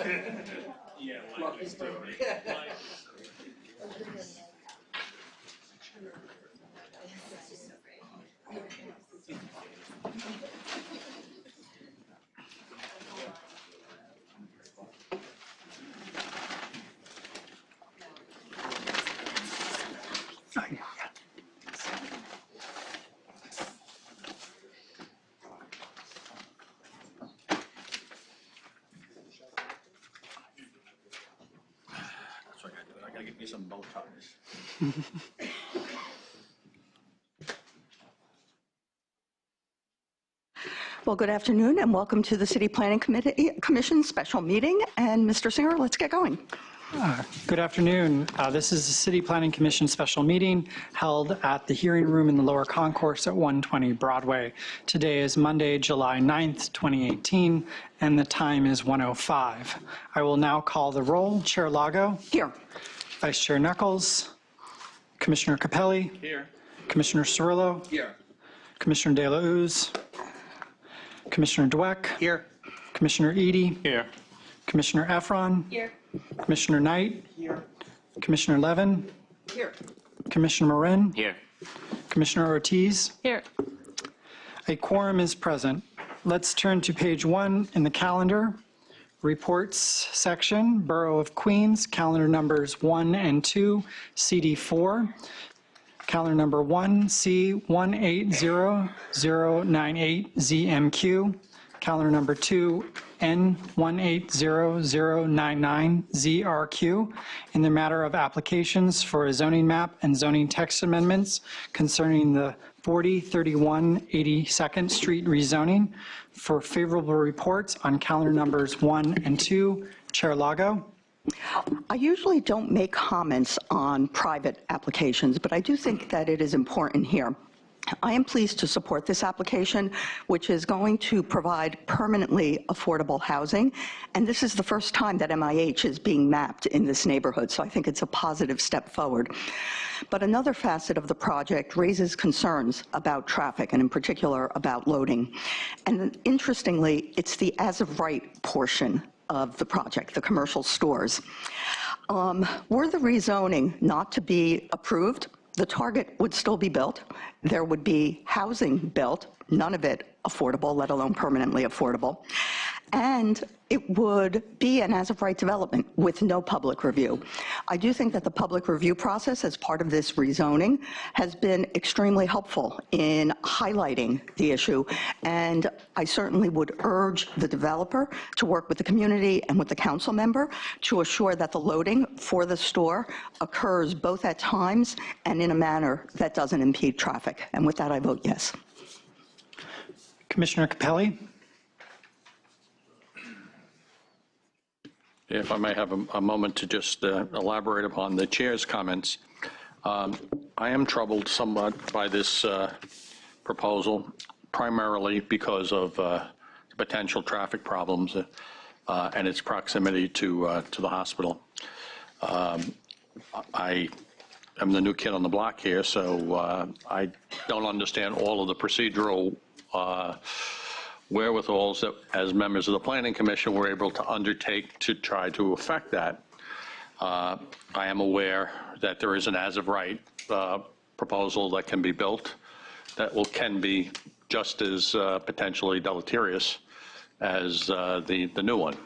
Yeah, likely story. That's what I gotta do. I gotta get me some bow ties. Well, good afternoon and welcome to the City Planning Commission special meeting. And Mr. Singer, let's get going. Good afternoon. This is the City Planning Commission special meeting held at the hearing room in the lower concourse at 120 Broadway. Today is Monday, July 9th, 2018, and the time is 1:05. I will now call the roll. Chair Lago. Here. Vice Chair Knuckles. Commissioner Capelli. Here. Commissioner Cirillo. Here. Commissioner De La Uz. Commissioner Dweck. Here. Commissioner Edie. Here. Commissioner Efron. Here. Commissioner Knight. Here. Commissioner Levin. Here. Commissioner Marin. Here. Commissioner Ortiz. Here. A quorum is present. Let's turn to page 1 in the calendar. Reports section, Borough of Queens, calendar numbers 1 and 2, CD4. Calendar number 1, C180098ZMQ. Calendar number 2, N180099ZRQ. In the matter of applications for a zoning map and zoning text amendments concerning the 4031 82nd Street rezoning. For favorable reports on calendar numbers 1 and 2, Chair Lago. I usually don't make comments on private applications, but I do think that it is important here. I am pleased to support this application, which is going to provide permanently affordable housing. And this is the first time that MIH is being mapped in this neighborhood, so I think it's a positive step forward. But another facet of the project raises concerns about traffic, and in particular about loading. And interestingly, it's the as-of-right portion of the project, the commercial stores. Were the rezoning not to be approved, the target would still be built. There would be housing built, none of it affordable, let alone permanently affordable. And it would be an as-of-right development with no public review. I do think that the public review process as part of this rezoning has been extremely helpful in highlighting the issue. And I certainly would urge the developer to work with the community and with the council member to assure that the loading for the store occurs both at times and in a manner that doesn't impede traffic. And with that, I vote yes. Commissioner Capelli. If I may have a moment to just elaborate upon the chair's comments. I am troubled somewhat by this proposal, primarily because of potential traffic problems and its proximity to the hospital. I am the new kid on the block here, so I don't understand all of the procedural wherewithals that, as members of the Planning Commission, we're able to undertake to try to affect that. I am aware that there is an as-of-right proposal that can be built that can be just as potentially deleterious as the new one.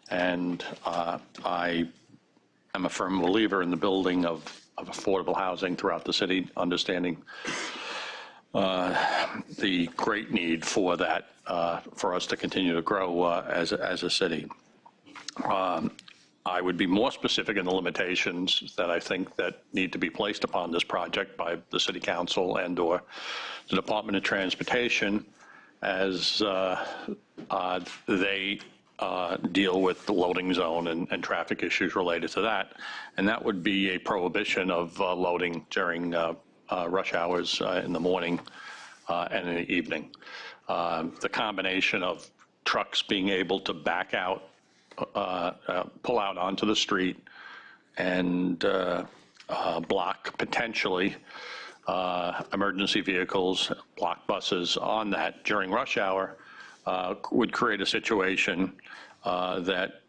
And I am a firm believer in the building of affordable housing throughout the city, understanding the great need for that, for us to continue to grow as a city. I would be more specific in the limitations that I think that need to be placed upon this project by the City Council and/or the Department of Transportation as they deal with the loading zone and traffic issues related to that. And that would be a prohibition of loading during rush hours in the morning and in the evening. The combination of trucks being able to back out, pull out onto the street and block potentially emergency vehicles, block buses on that during rush hour would create a situation that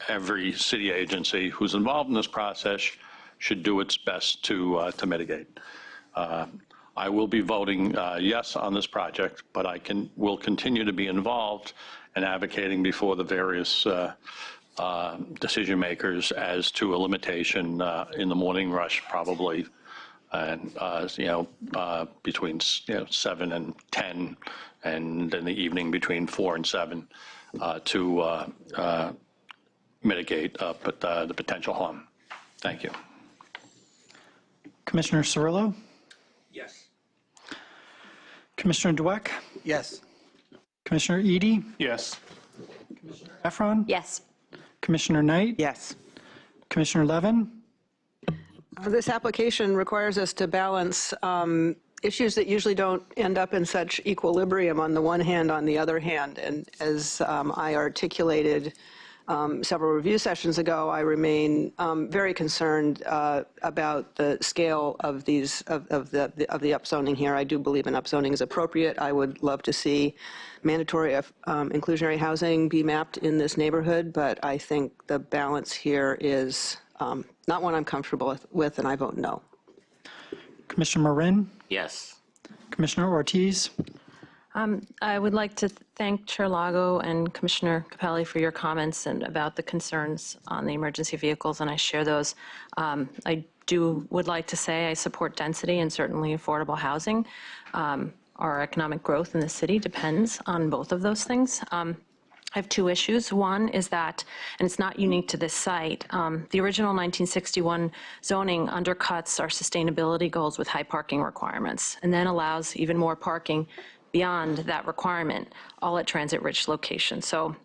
every city agency who's involved in this process should do its best to mitigate. I will be voting yes on this project, but will continue to be involved and advocating before the various decision makers as to a limitation in the morning rush, probably, and between 7 and 10, and in the evening between 4 and 7, to mitigate the potential harm. Thank you. Commissioner Cirillo? Yes. Commissioner Dweck? Yes. Commissioner Edie? Yes. Efron? Yes. Commissioner Knight? Yes. Commissioner Levin? This application requires us to balance issues that usually don't end up in such equilibrium on the one hand, on the other hand. And as I articulated several review sessions ago, I remain very concerned about the scale of the upzoning here. I do believe an upzoning is appropriate. I would love to see mandatory inclusionary housing be mapped in this neighborhood, but I think the balance here is not one I'm comfortable with, and I vote no. Commissioner Marin? Yes. Commissioner Ortiz? I would like to thank Chair Lago and Commissioner Capelli for your comments and about the concerns on the emergency vehicles, and I share those. I would like to say I support density and certainly affordable housing. Our economic growth in the city depends on both of those things. I have two issues. One is that, and it's not unique to this site, the original 1961 zoning undercuts our sustainability goals with high parking requirements and then allows even more parking beyond that requirement, all at transit-rich locations. So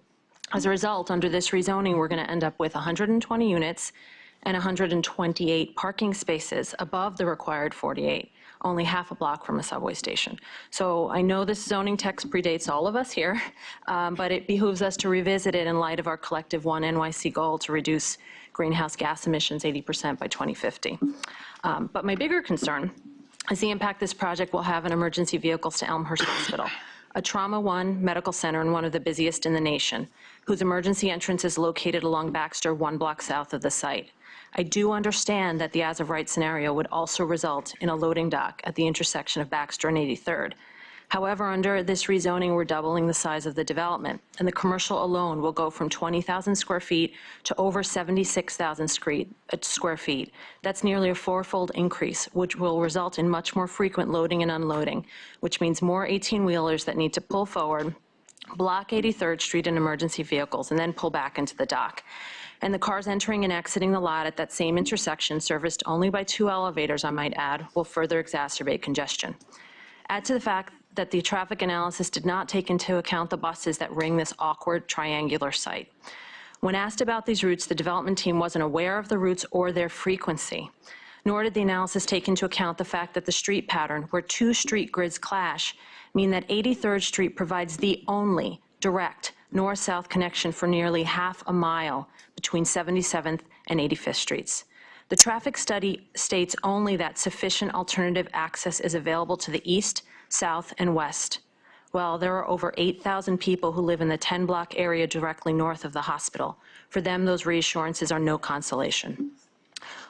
as a result, under this rezoning, we're going to end up with 120 units and 128 parking spaces above the required 48, only half a block from a subway station. So I know this zoning text predates all of us here, but it behooves us to revisit it in light of our collective One NYC goal to reduce greenhouse gas emissions 80% by 2050. But my bigger concern is the impact this project will have on emergency vehicles to Elmhurst Hospital, a Trauma One medical center and one of the busiest in the nation, whose emergency entrance is located along Baxter, 1 block south of the site. I do understand that the as-of-right scenario would also result in a loading dock at the intersection of Baxter and 83rd. However, under this rezoning, we're doubling the size of the development, and the commercial alone will go from 20,000 square feet to over 76,000 square feet. That's nearly a fourfold increase, which will result in much more frequent loading and unloading, which means more 18-wheelers that need to pull forward, block 83rd Street in emergency vehicles, and then pull back into the dock. And the cars entering and exiting the lot at that same intersection, serviced only by 2 elevators, I might add, will further exacerbate congestion. Add to the fact that the traffic analysis did not take into account the buses that ring this awkward triangular site. When asked about these routes, the development team wasn't aware of the routes or their frequency, nor did the analysis take into account the fact that the street pattern, where 2 street grids clash, mean that 83rd Street provides the only direct north-south connection for nearly half a mile between 77th and 85th Streets. The traffic study states only that sufficient alternative access is available to the east, south, and west. Well, there are over 8,000 people who live in the 10-block area directly north of the hospital. For them, those reassurances are no consolation.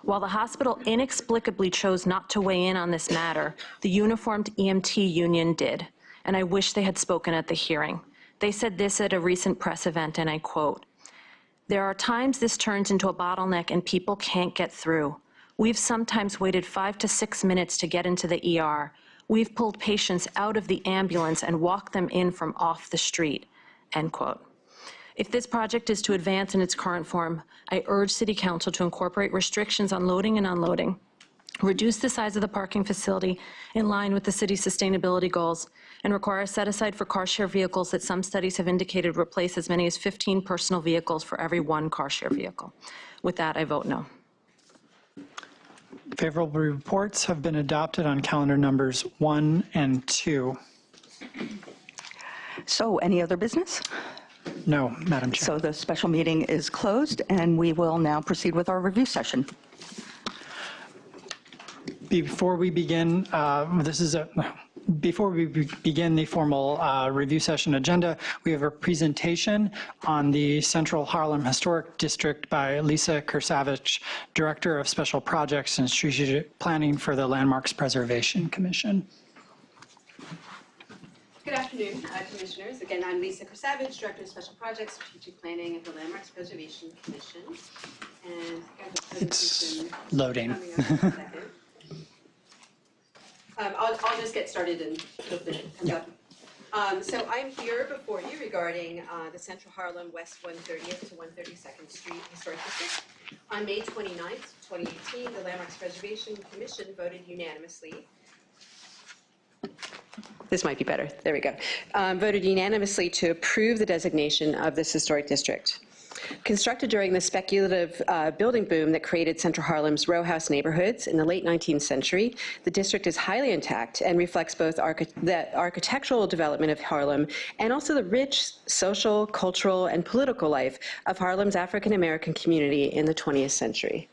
While the hospital inexplicably chose not to weigh in on this matter, the uniformed EMT union did, and I wish they had spoken at the hearing. They said this at a recent press event, and I quote, "There are times this turns into a bottleneck and people can't get through. We've sometimes waited 5 to 6 minutes to get into the ER. We've pulled patients out of the ambulance and walked them in from off the street," end quote. If this project is to advance in its current form, I urge City Council to incorporate restrictions on loading and unloading, reduce the size of the parking facility in line with the city's sustainability goals, and require a set-aside for car share vehicles that some studies have indicated replace as many as 15 personal vehicles for every 1 car share vehicle. With that, I vote no. Favorable reports have been adopted on calendar numbers 1 and 2. So any other business? No, Madam Chair. So the special meeting is closed, and we will now proceed with our review session. Before we begin, this is Before we begin the formal review session agenda, we have a presentation on the Central Harlem Historic District by Lisa Kursavich, Director of Special Projects and Strategic Planning for the Landmarks Preservation Commission. Good afternoon, Commissioners. Again, I'm Lisa Kursavich, Director of Special Projects, Strategic Planning at the Landmarks Preservation Commission. And I have a presentation Loading. coming up in a second. I'll just get started and hope that it comes up. So I'm here before you regarding the Central Harlem West 130th to 132nd Street Historic District. On May 29th, 2018, the Landmarks Preservation Commission voted unanimously. This might be better. There we go. Voted unanimously to approve the designation of this historic district. Constructed during the speculative building boom that created Central Harlem's row house neighborhoods in the late 19th century, the district is highly intact and reflects both the architectural development of Harlem and also the rich social, cultural, and political life of Harlem's African American community in the 20th century.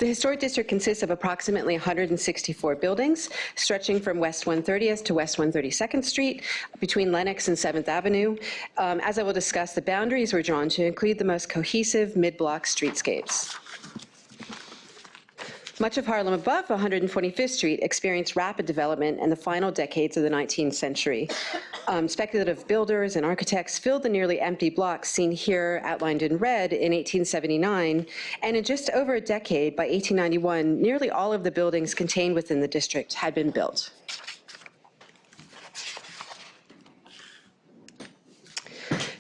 The historic district consists of approximately 164 buildings, stretching from West 130th to West 132nd Street, between Lenox and 7th Avenue. As I will discuss, the boundaries were drawn to include the most cohesive mid-block streetscapes. Much of Harlem above 125th Street experienced rapid development in the final decades of the 19th century. Speculative builders and architects filled the nearly empty blocks seen here outlined in red in 1879, and in just over a decade, by 1891, nearly all of the buildings contained within the district had been built.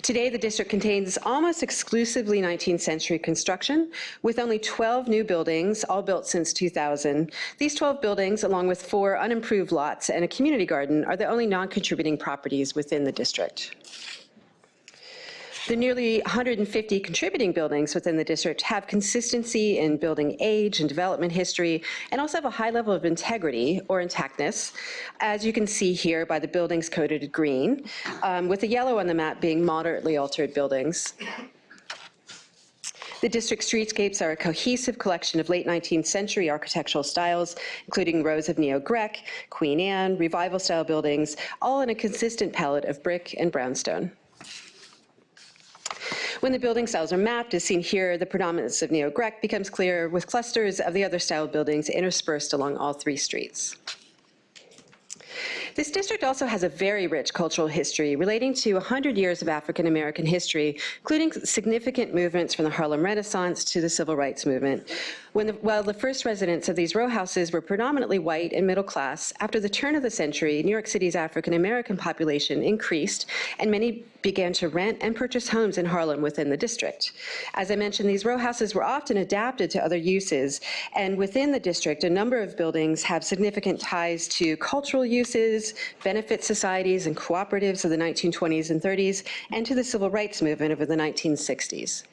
Today, the district contains almost exclusively 19th century construction, with only 12 new buildings, all built since 2000. These 12 buildings, along with 4 unimproved lots and a community garden, are the only non-contributing properties within the district. The nearly 150 contributing buildings within the district have consistency in building age and development history, and also have a high level of integrity or intactness, as you can see here by the buildings coded green, with the yellow on the map being moderately altered buildings. The district streetscapes are a cohesive collection of late 19th century architectural styles, including rows of Neo-Grec, Queen Anne, Revival-style buildings, all in a consistent palette of brick and brownstone. When the building styles are mapped, as seen here, the predominance of Neo-Grec becomes clear, with clusters of the other style buildings interspersed along all 3 streets. This district also has a very rich cultural history relating to 100 years of African American history, including significant movements from the Harlem Renaissance to the Civil Rights Movement. While the first residents of these row houses were predominantly white and middle class, after the turn of the century, New York City's African American population increased, and many began to rent and purchase homes in Harlem within the district. As I mentioned, these row houses were often adapted to other uses, and within the district, a number of buildings have significant ties to cultural uses, benefit societies, and cooperatives of the 1920s and 30s, and to the Civil Rights Movement of the 1960s.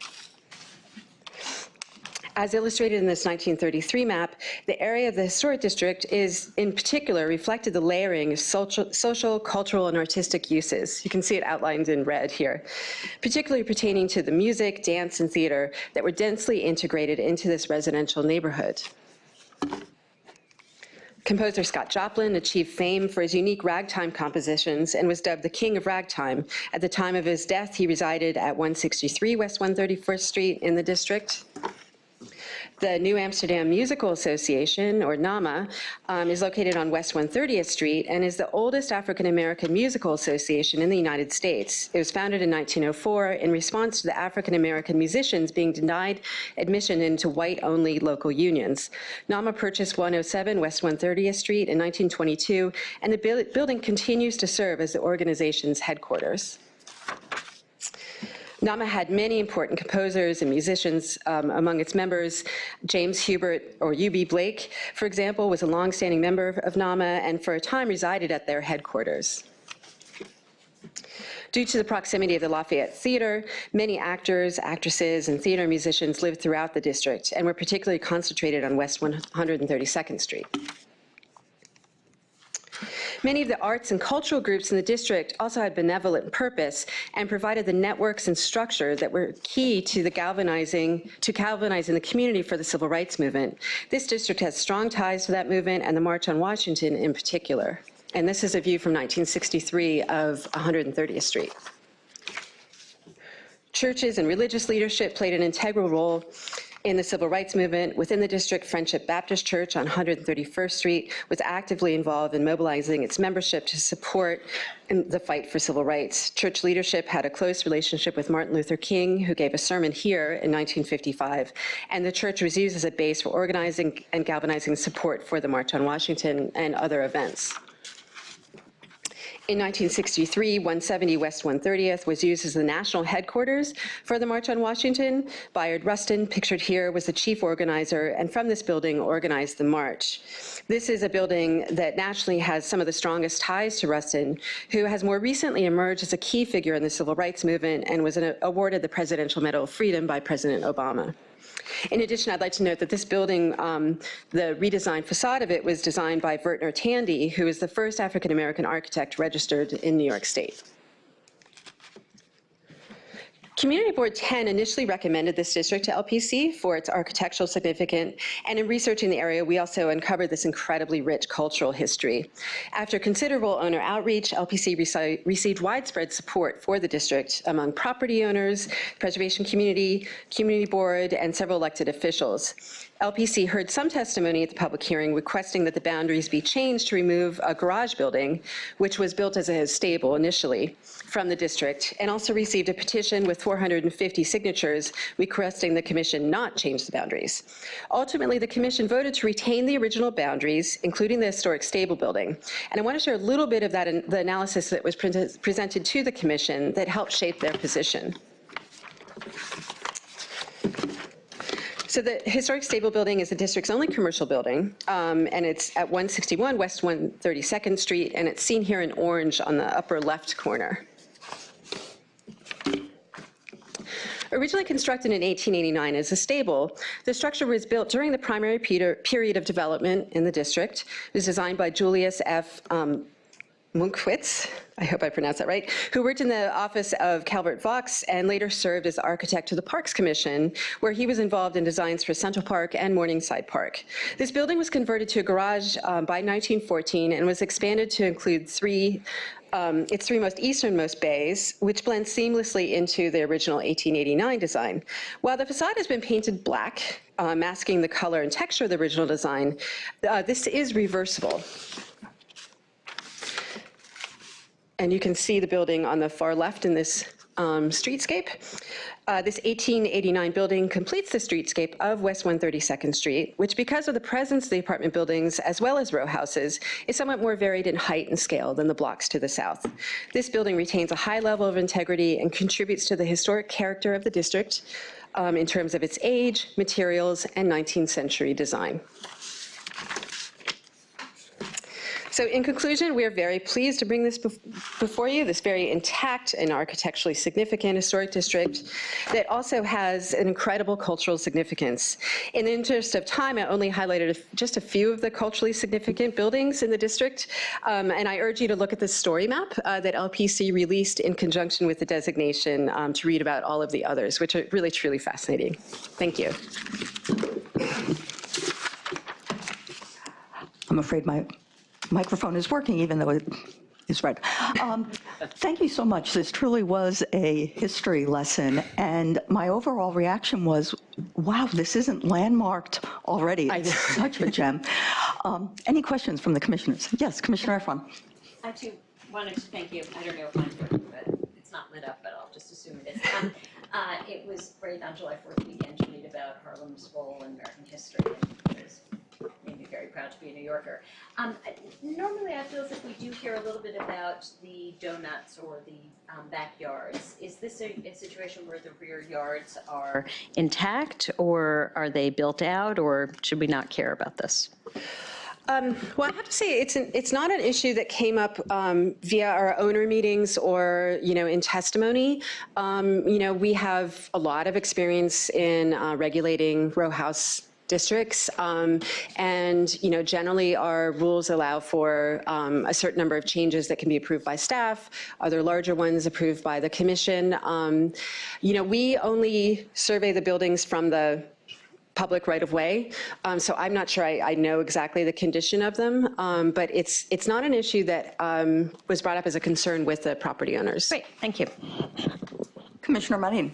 As illustrated in this 1933 map, the area of the historic district is, in particular, reflected the layering of social, cultural, and artistic uses. You can see it outlined in red here, particularly pertaining to the music, dance, and theater that were densely integrated into this residential neighborhood. Composer Scott Joplin achieved fame for his unique ragtime compositions and was dubbed the King of Ragtime. At the time of his death, he resided at 163 West 131st Street in the district. The New Amsterdam Musical Association, or NAMA, is located on West 130th Street and is the oldest African-American musical association in the United States. It was founded in 1904 in response to the African-American musicians being denied admission into white-only local unions. NAMA purchased 107 West 130th Street in 1922, and the building continues to serve as the organization's headquarters. NAMA had many important composers and musicians among its members. James Hubert, or U.B. Blake, for example, was a longstanding member of NAMA and for a time resided at their headquarters. Due to the proximity of the Lafayette Theater, many actors, actresses, and theater musicians lived throughout the district and were particularly concentrated on West 132nd Street. Many of the arts and cultural groups in the district also had benevolent purpose and provided the networks and structure that were key to galvanizing the community for the civil rights movement. This district has strong ties to that movement and the March on Washington in particular. And this is a view from 1963 of 130th Street. Churches and religious leadership played an integral role in the civil rights movement. Within the district, Friendship Baptist Church on 131st Street was actively involved in mobilizing its membership to support the fight for civil rights. Church leadership had a close relationship with Martin Luther King, who gave a sermon here in 1955, and the church was used as a base for organizing and galvanizing support for the March on Washington and other events. In 1963, 170 West 130th was used as the national headquarters for the March on Washington. Bayard Rustin, pictured here, was the chief organizer, and from this building organized the march. This is a building that nationally has some of the strongest ties to Rustin, who has more recently emerged as a key figure in the civil rights movement and was awarded the Presidential Medal of Freedom by President Obama. In addition, I'd like to note that this building, the redesigned facade of it was designed by Vertner Tandy, who is the first African-American architect registered in New York State. Community Board 10 initially recommended this district to LPC for its architectural significance, and in researching the area, we also uncovered this incredibly rich cultural history. After considerable owner outreach, LPC received widespread support for the district among property owners, preservation community, community board, and several elected officials. LPC heard some testimony at the public hearing requesting that the boundaries be changed to remove a garage building, which was built as a stable initially, from the district, and also received a petition with 450 signatures requesting the commission not change the boundaries. Ultimately, the commission voted to retain the original boundaries, including the historic stable building. And I want to share a little bit of that, the analysis that was presented to the commission that helped shape their position. So the historic stable building is the district's only commercial building, and it's at 161 West 132nd Street, and it's seen here in orange on the upper left corner. Originally constructed in 1889 as a stable, the structure was built during the primary period of development in the district. It was designed by Julius F. Munkwitz, I hope I pronounced that right, who worked in the office of Calvert Vaux and later served as architect to the Parks Commission, where he was involved in designs for Central Park and Morningside Park. This building was converted to a garage by 1914 and was expanded to include its three most easternmost bays, which blend seamlessly into the original 1889 design. While the facade has been painted black, masking the color and texture of the original design, this is reversible. And you can see the building on the far left in this streetscape. This 1889 building completes the streetscape of West 132nd Street, which, because of the presence of the apartment buildings as well as row houses, is somewhat more varied in height and scale than the blocks to the south. This building retains a high level of integrity and contributes to the historic character of the district in terms of its age, materials, and 19th century design. So in conclusion, we are very pleased to bring this before you, this very intact and architecturally significant historic district that also has an incredible cultural significance. In the interest of time, I only highlighted just a few of the culturally significant buildings in the district, and I urge you to look at the story map that LPC released in conjunction with the designation to read about all of the others, which are really, truly fascinating. Thank you. I'm afraid my microphone is working, even though it is red. Thank you so much. This truly was a history lesson, and my overall reaction was, wow, this isn't landmarked already. It's such a gem. Any questions from the commissioners? Yes, Commissioner Efron. I too wanted to thank you. I don't know if mine's working, but it's not lit up, but I'll just assume it is. It was great on July 4th weekend to read about Harlem's role in American history, and it made me very proud to be a New Yorker. Normally I feel as if we do hear a little bit about the donuts or the backyards. Is this a situation where the rear yards are intact, or are they built out, or should we not care about this? Well, I have to say it's not an issue that came up via our owner meetings or, in testimony. We have a lot of experience in regulating row house districts. And, generally our rules allow for a certain number of changes that can be approved by staff, other larger ones approved by the commission. We only survey the buildings from the public right-of-way, so I'm not sure I know exactly the condition of them, but it's not an issue that was brought up as a concern with the property owners. Great, thank you. Commissioner Marin.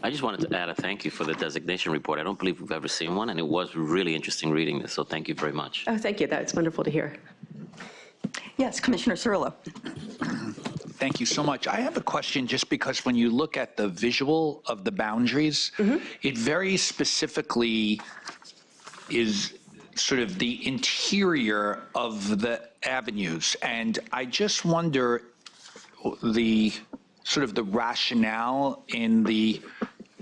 I just wanted to add a thank you for the designation report. I don't believe we've ever seen one, and it was really interesting reading this, so thank you very much. Oh, thank you. That's wonderful to hear. Yes, Commissioner Cirillo. Thank you so much. I have a question just because when you look at the visual of the boundaries, it very specifically is sort of the interior of the avenues. And I just wonder the sort of the rationale in the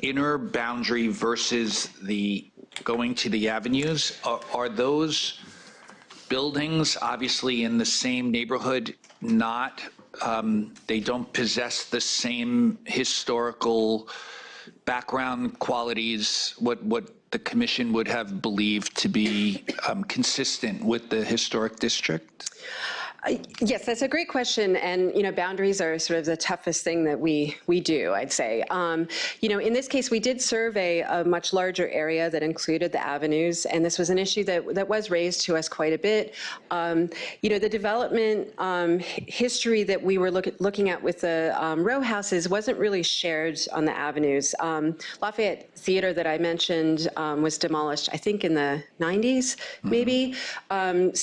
inner boundary versus the going to the avenues. Are those buildings obviously in the same neighborhood not they don't possess the same historical background qualities, what the commission would have believed to be consistent with the historic district? Yes, that's a great question, and boundaries are sort of the toughest thing that we do, I'd say. In this case, we did survey a much larger area that included the avenues, and this was an issue that was raised to us quite a bit. The development history that we were looking at with the row houses wasn't really shared on the avenues. Lafayette Theater that I mentioned was demolished, I think, in the 90s, maybe. And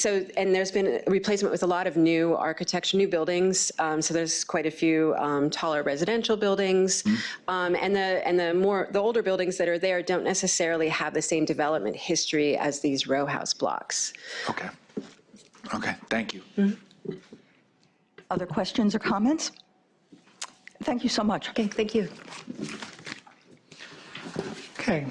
there's been a replacement with a lot of new architecture, new buildings. So there's quite a few taller residential buildings, and the older buildings that are there don't necessarily have the same development history as these row house blocks. Okay. Okay. Thank you. Other questions or comments? Thank you so much. Okay, thank you. Okay.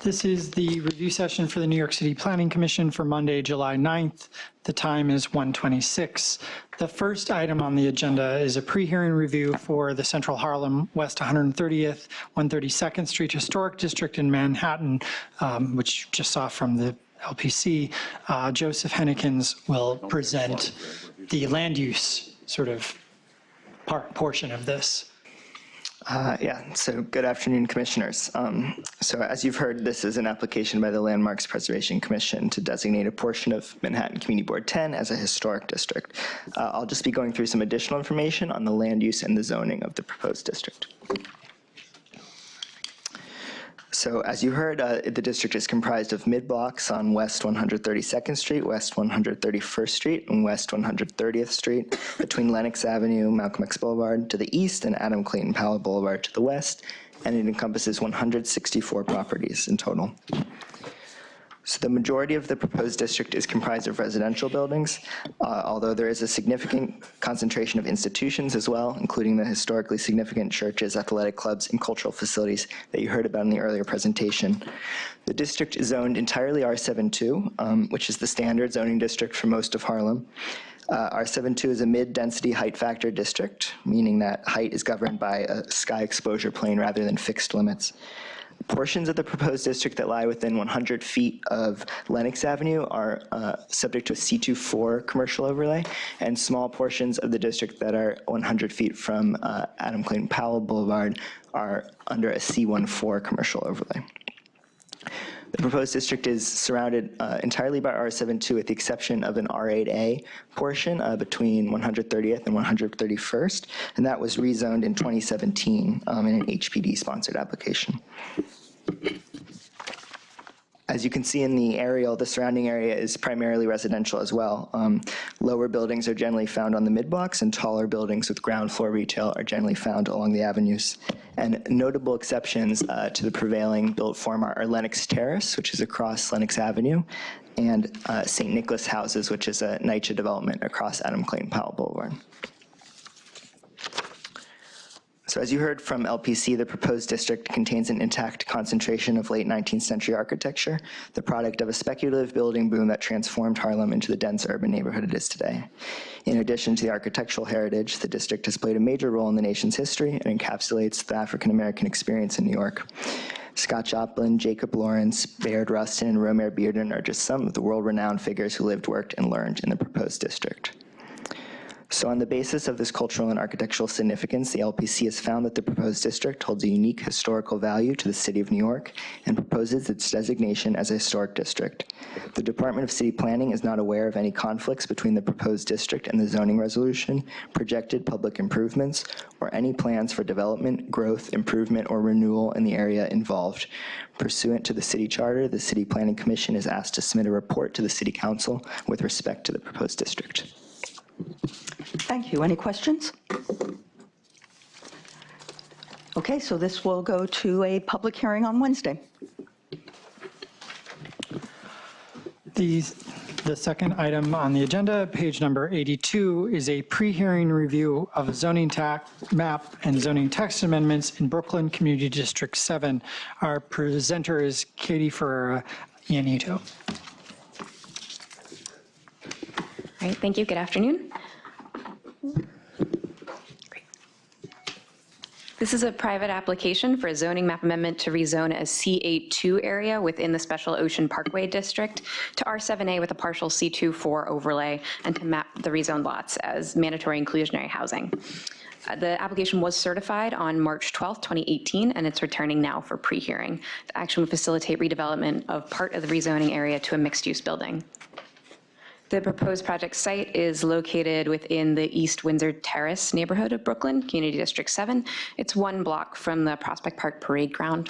This is the review session for the New York City Planning Commission for Monday, July 9th. The time is 1:26. The first item on the agenda is a pre-hearing review for the Central Harlem West 130th, 132nd Street Historic District in Manhattan, which you just saw from the LPC. Joseph Hennekins will present the land use sort of portion of this. So good afternoon, commissioners. So as you've heard, this is an application by the Landmarks Preservation Commission to designate a portion of Manhattan Community Board 10 as a historic district. I'll just be going through some additional information on the land use and the zoning of the proposed district. So as you heard, the district is comprised of mid-blocks on West 132nd Street, West 131st Street, and West 130th Street, between Lenox Avenue, Malcolm X Boulevard to the east, and Adam Clayton Powell Boulevard to the west, and it encompasses 164 properties in total. So the majority of the proposed district is comprised of residential buildings, although there is a significant concentration of institutions as well, including the historically significant churches, athletic clubs, and cultural facilities that you heard about in the earlier presentation. The district is zoned entirely R72, which is the standard zoning district for most of Harlem. R72 is a mid-density height factor district, meaning that height is governed by a sky exposure plane rather than fixed limits. Portions of the proposed district that lie within 100 feet of Lenox Avenue are subject to a C24 commercial overlay, and small portions of the district that are 100 feet from Adam Clayton Powell Boulevard are under a C14 commercial overlay. The proposed district is surrounded entirely by R72 with the exception of an R8A portion between 130th and 131st, and that was rezoned in 2017 in an HPD-sponsored application. As you can see in the aerial, the surrounding area is primarily residential as well. Lower buildings are generally found on the mid-blocks, and taller buildings with ground floor retail are generally found along the avenues. And notable exceptions to the prevailing built form are Lenox Terrace, which is across Lenox Avenue, and St. Nicholas Houses, which is a NYCHA development across Adam Clayton Powell Boulevard. So as you heard from LPC, the proposed district contains an intact concentration of late 19th century architecture, the product of a speculative building boom that transformed Harlem into the dense urban neighborhood it is today. In addition to the architectural heritage, the district has played a major role in the nation's history and encapsulates the African American experience in New York. Scott Joplin, Jacob Lawrence, Bayard Rustin, and Romare Bearden are just some of the world-renowned figures who lived, worked, and learned in the proposed district. So on the basis of this cultural and architectural significance, the LPC has found that the proposed district holds a unique historical value to the City of New York and proposes its designation as a historic district. The Department of City Planning is not aware of any conflicts between the proposed district and the zoning resolution, projected public improvements, or any plans for development, growth, improvement, or renewal in the area involved. Pursuant to the City Charter, the City Planning Commission is asked to submit a report to the City Council with respect to the proposed district. Thank you. Any questions? Okay, so this will go to a public hearing on Wednesday. The second item on the agenda, page number 82, is a pre-hearing review of a zoning map and zoning text amendments in Brooklyn Community District 7. Our presenter is Katie Ferreira-Ianito. All right, thank you. Good afternoon. This is a private application for a zoning map amendment to rezone a C82 area within the Special Ocean Parkway District to R7A with a partial C24 overlay and to map the rezoned lots as mandatory inclusionary housing. The application was certified on March 12th, 2018, and it's returning now for pre-hearing. The action would facilitate redevelopment of part of the rezoning area to a mixed-use building. The proposed project site is located within the East Windsor Terrace neighborhood of Brooklyn, Community District 7. It's 1 block from the Prospect Park Parade Ground.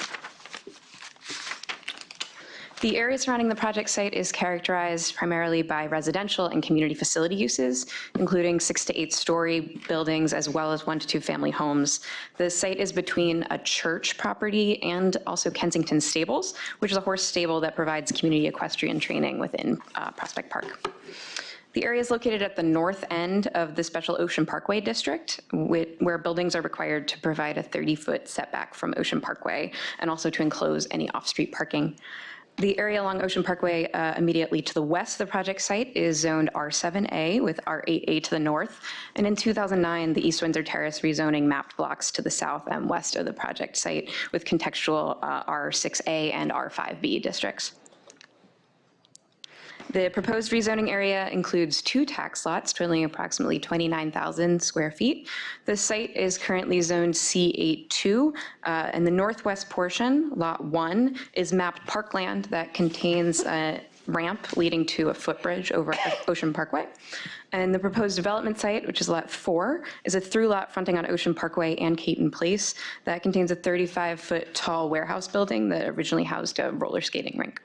The area surrounding the project site is characterized primarily by residential and community facility uses, including 6 to 8-story buildings as well as 1 to 2 family homes. The site is between a church property and also Kensington Stables, which is a horse stable that provides community equestrian training within Prospect Park. The area is located at the north end of the Special Ocean Parkway District, where buildings are required to provide a 30-foot setback from Ocean Parkway and also to enclose any off-street parking. The area along Ocean Parkway immediately to the west of the project site is zoned R7A with R8A to the north. And in 2009, the East Windsor Terrace rezoning mapped blocks to the south and west of the project site with contextual R6A and R5B districts. The proposed rezoning area includes 2 tax lots totaling approximately 29,000 square feet. The site is currently zoned C82, and the northwest portion, Lot 1, is mapped parkland that contains a ramp leading to a footbridge over Ocean Parkway. And the proposed development site, which is Lot 4, is a through lot fronting on Ocean Parkway and Caton Place that contains a 35-foot tall warehouse building that originally housed a roller skating rink.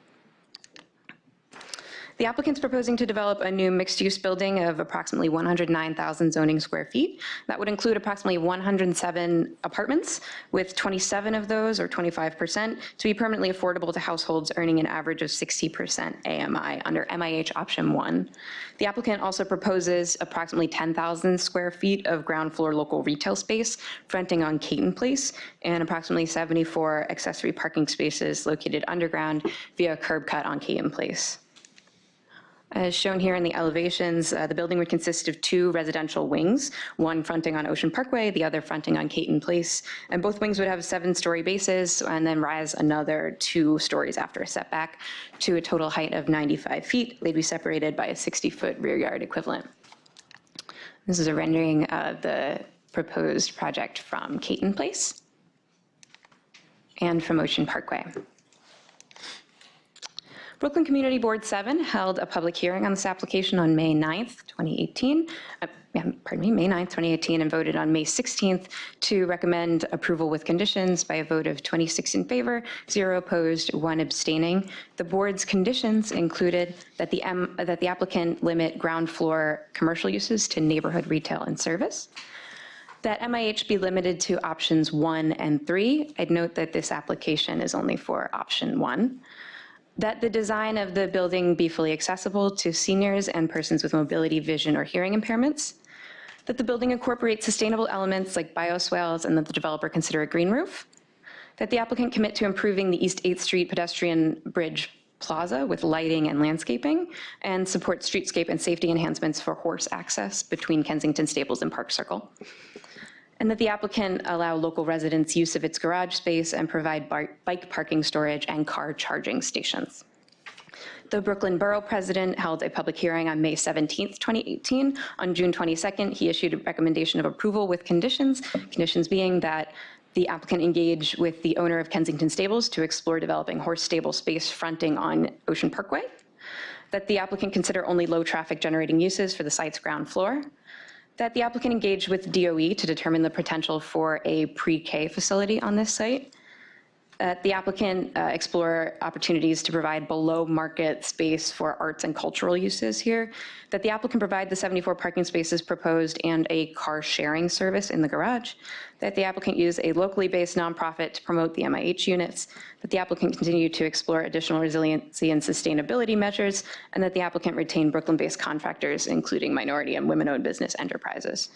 The applicant's proposing to develop a new mixed-use building of approximately 109,000 zoning square feet. That would include approximately 107 apartments, with 27 of those, or 25%, to be permanently affordable to households earning an average of 60% AMI under MIH Option 1. The applicant also proposes approximately 10,000 square feet of ground floor local retail space fronting on Caton Place and approximately 74 accessory parking spaces located underground via a curb cut on Caton Place. As shown here in the elevations, the building would consist of 2 residential wings, one fronting on Ocean Parkway, the other fronting on Caton Place, and both wings would have 7-story bases and then rise another 2 stories after a setback to a total height of 95 feet. They'd be separated by a 60-foot rear yard equivalent. This is a rendering of the proposed project from Caton Place and from Ocean Parkway. Brooklyn Community Board 7 held a public hearing on this application on May 9th, 2018. May 9th, 2018, and voted on May 16th to recommend approval with conditions by a vote of 26 in favor, 0 opposed, 1 abstaining. The board's conditions included that the applicant limit ground floor commercial uses to neighborhood retail and service, that MIH be limited to options 1 and 3. I'd note that this application is only for option 1. That the design of the building be fully accessible to seniors and persons with mobility, vision, or hearing impairments. That the building incorporates sustainable elements like bioswales and that the developer consider a green roof. That the applicant commit to improving the East 8th Street pedestrian bridge plaza with lighting and landscaping and support streetscape and safety enhancements for horse access between Kensington Stables and Park Circle. and that the applicant allow local residents use of its garage space and provide bike parking storage and car charging stations. The Brooklyn Borough President held a public hearing on May 17th, 2018. On June 22nd, he issued a recommendation of approval with conditions being that the applicant engage with the owner of Kensington Stables to explore developing horse stable space fronting on Ocean Parkway, that the applicant consider only low traffic generating uses for the site's ground floor, that the applicant engage with DOE to determine the potential for a pre-K facility on this site, that the applicant explore opportunities to provide below market space for arts and cultural uses here, that the applicant provide the 74 parking spaces proposed and a car sharing service in the garage, that the applicant use a locally based nonprofit to promote the MIH units, that the applicant continue to explore additional resiliency and sustainability measures, and that the applicant retain Brooklyn-based contractors, including minority and women-owned business enterprises.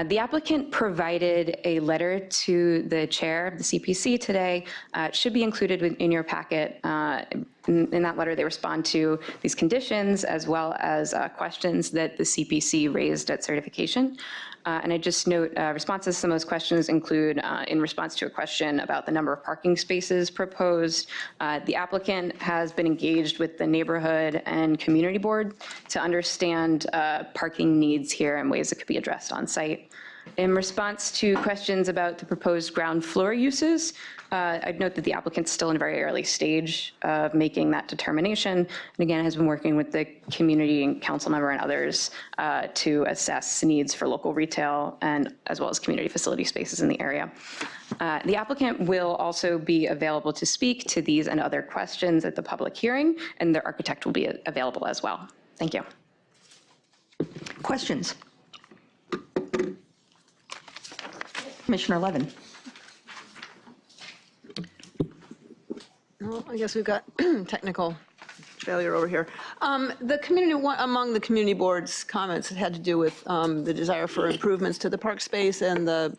The applicant provided a letter to the chair of the CPC today. It should be included in your packet. In that letter, they respond to these conditions as well as questions that the CPC raised at certification. And I just note responses to some of those questions include in response to a question about the number of parking spaces proposed. The applicant has been engaged with the neighborhood and community board to understand parking needs here and ways that could be addressed on site. In response to questions about the proposed ground floor uses, I'd note that the applicant's still in a very early stage of making that determination, and again, has been working with the community and council member and others to assess needs for local retail and as well as community facility spaces in the area. The applicant will also be available to speak to these and other questions at the public hearing, and their architect will be available as well. Thank you. Questions? Commissioner Levin. Well, I guess we've got technical failure over here. The community, among the community board's comments, it had to do with the desire for improvements to the park space and the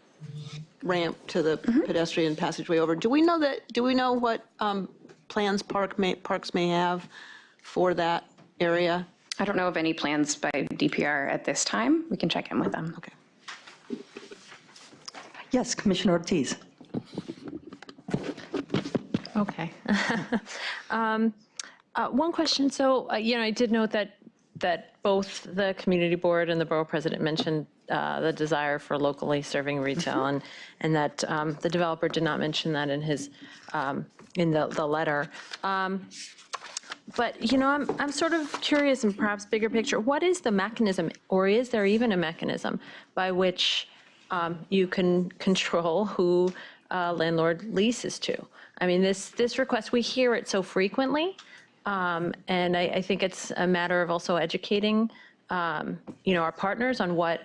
ramp to the pedestrian passageway over. Do we know what plans parks may have for that area? I don't know of any plans by DPR at this time. We can check in with them. Okay. Yes, Commissioner Ortiz. Okay. One question. So, I did note that both the community board and the borough president mentioned the desire for locally serving retail, and that the developer did not mention that in his in the letter. But I'm sort of curious, and perhaps bigger picture. What is the mechanism, or is there even a mechanism by which you can control who landlord leases to? I mean, this request, we hear it so frequently, and I think it's a matter of also educating, our partners on what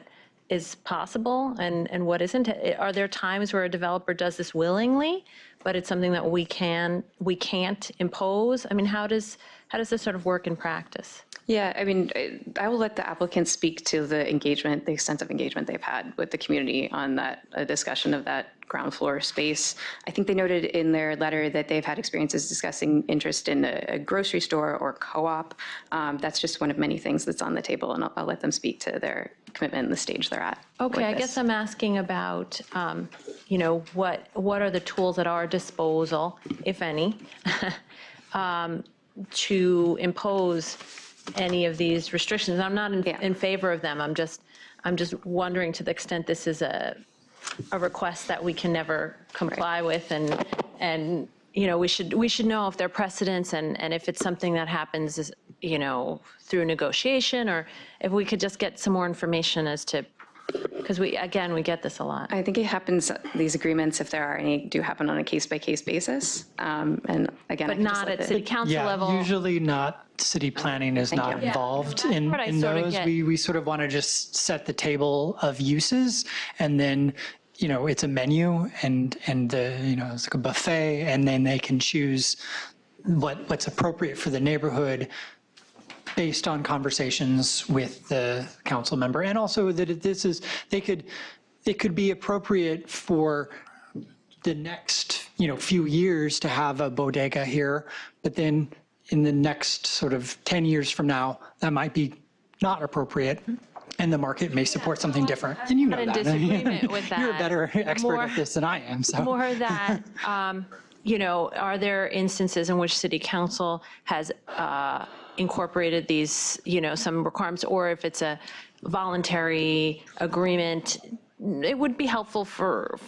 is possible and what isn't. Are there times where a developer does this willingly, but it's something that we can't impose? I mean, how does this sort of work in practice? Yeah, I mean, I will let the applicant speak to the engagement, the extensive engagement they've had with the community on that discussion of that ground floor space. I think they noted in their letter that they've had experiences discussing interest in a grocery store or co-op. That's just one of many things that's on the table, and I'll let them speak to their commitment and the stage they're at. Okay, I guess I'm asking about, what are the tools at our disposal, if any, to impose any of these restrictions. I'm not in favor of them. I'm just wondering to the extent this is a request that we can never comply with, and we should know if there are precedents and if it's something that happens through negotiation, or if we could just get some more information as to, because we get this a lot. I think it happens, these agreements, if there are any, do happen on a case-by-case basis. And again, but not at city council level. Usually not. City planning is not involved in those. We sort of want to just set the table of uses, and then it's a menu, and it's like a buffet, and then they can choose what's appropriate for the neighborhood based on conversations with the council member, and also that it could be appropriate for the next few years to have a bodega here, but then in the next sort of 10 years from now, that might be not appropriate And the market may support something different, and you know I'm that. not in disagreement with that. You're a better expert More- at this than I am, so. More that, are there instances in which city council has incorporated these, some requirements, or if it's a voluntary agreement, it would be helpful for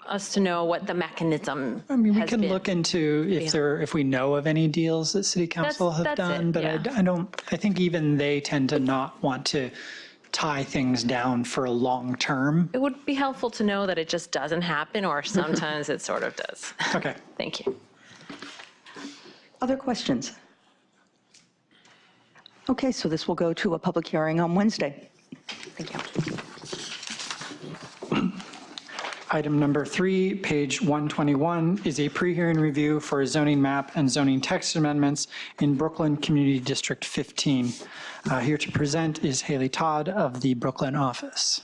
us to know what the mechanism I mean, we has can been. look into if we know of any deals that city council have that's done, it, but yeah. I think even they tend to not want to tie things down for a long term. It would be helpful to know that it just doesn't happen, or sometimes it sort of does. Okay. Thank you. Other questions? Okay, so this will go to a public hearing on Wednesday. Thank you. Item number 3, page 121, is a pre-hearing review for zoning map and zoning text amendments in Brooklyn Community District 15. Here to present is Haley Todd of the Brooklyn office.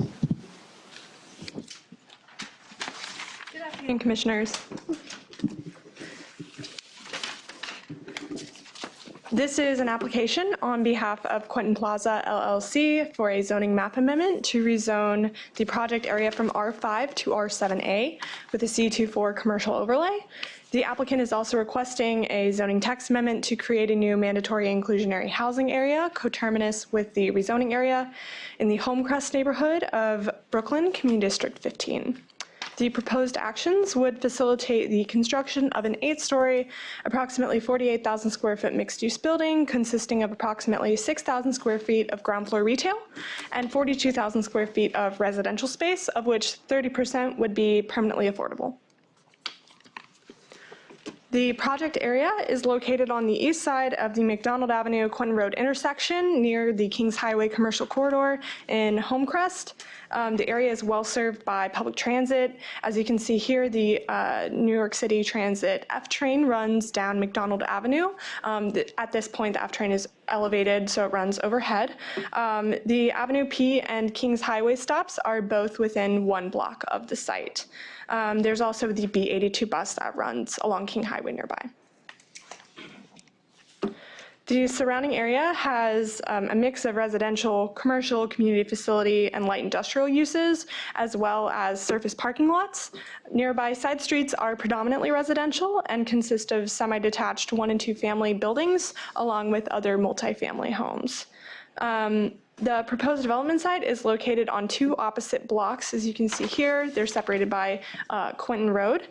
Good afternoon, Commissioners. This is an application on behalf of Quentin Plaza LLC for a zoning map amendment to rezone the project area from R5 to R7A with a C24 commercial overlay. The applicant is also requesting a zoning text amendment to create a new mandatory inclusionary housing area coterminous with the rezoning area in the Homecrest neighborhood of Brooklyn Community District 15. The proposed actions would facilitate the construction of an 8-story, approximately 48,000 square foot mixed-use building consisting of approximately 6,000 square feet of ground floor retail and 42,000 square feet of residential space, of which 30% would be permanently affordable. The project area is located on the east side of the McDonald Avenue Quentin Road intersection near the Kings Highway Commercial Corridor in Homecrest. The area is well served by public transit. As you can see here, the New York City Transit F train runs down McDonald Avenue. At this point, the F train is elevated, so it runs overhead. The Avenue P and Kings Highway stops are both within 1 block of the site. There's also the B82 bus that runs along King Highway nearby. The surrounding area has a mix of residential, commercial, community facility, and light industrial uses, as well as surface parking lots. Nearby side streets are predominantly residential and consist of semi-detached 1- and 2-family buildings, along with other multifamily homes. The proposed development site is located on 2 opposite blocks. As you can see here, they're separated by Quentin Road.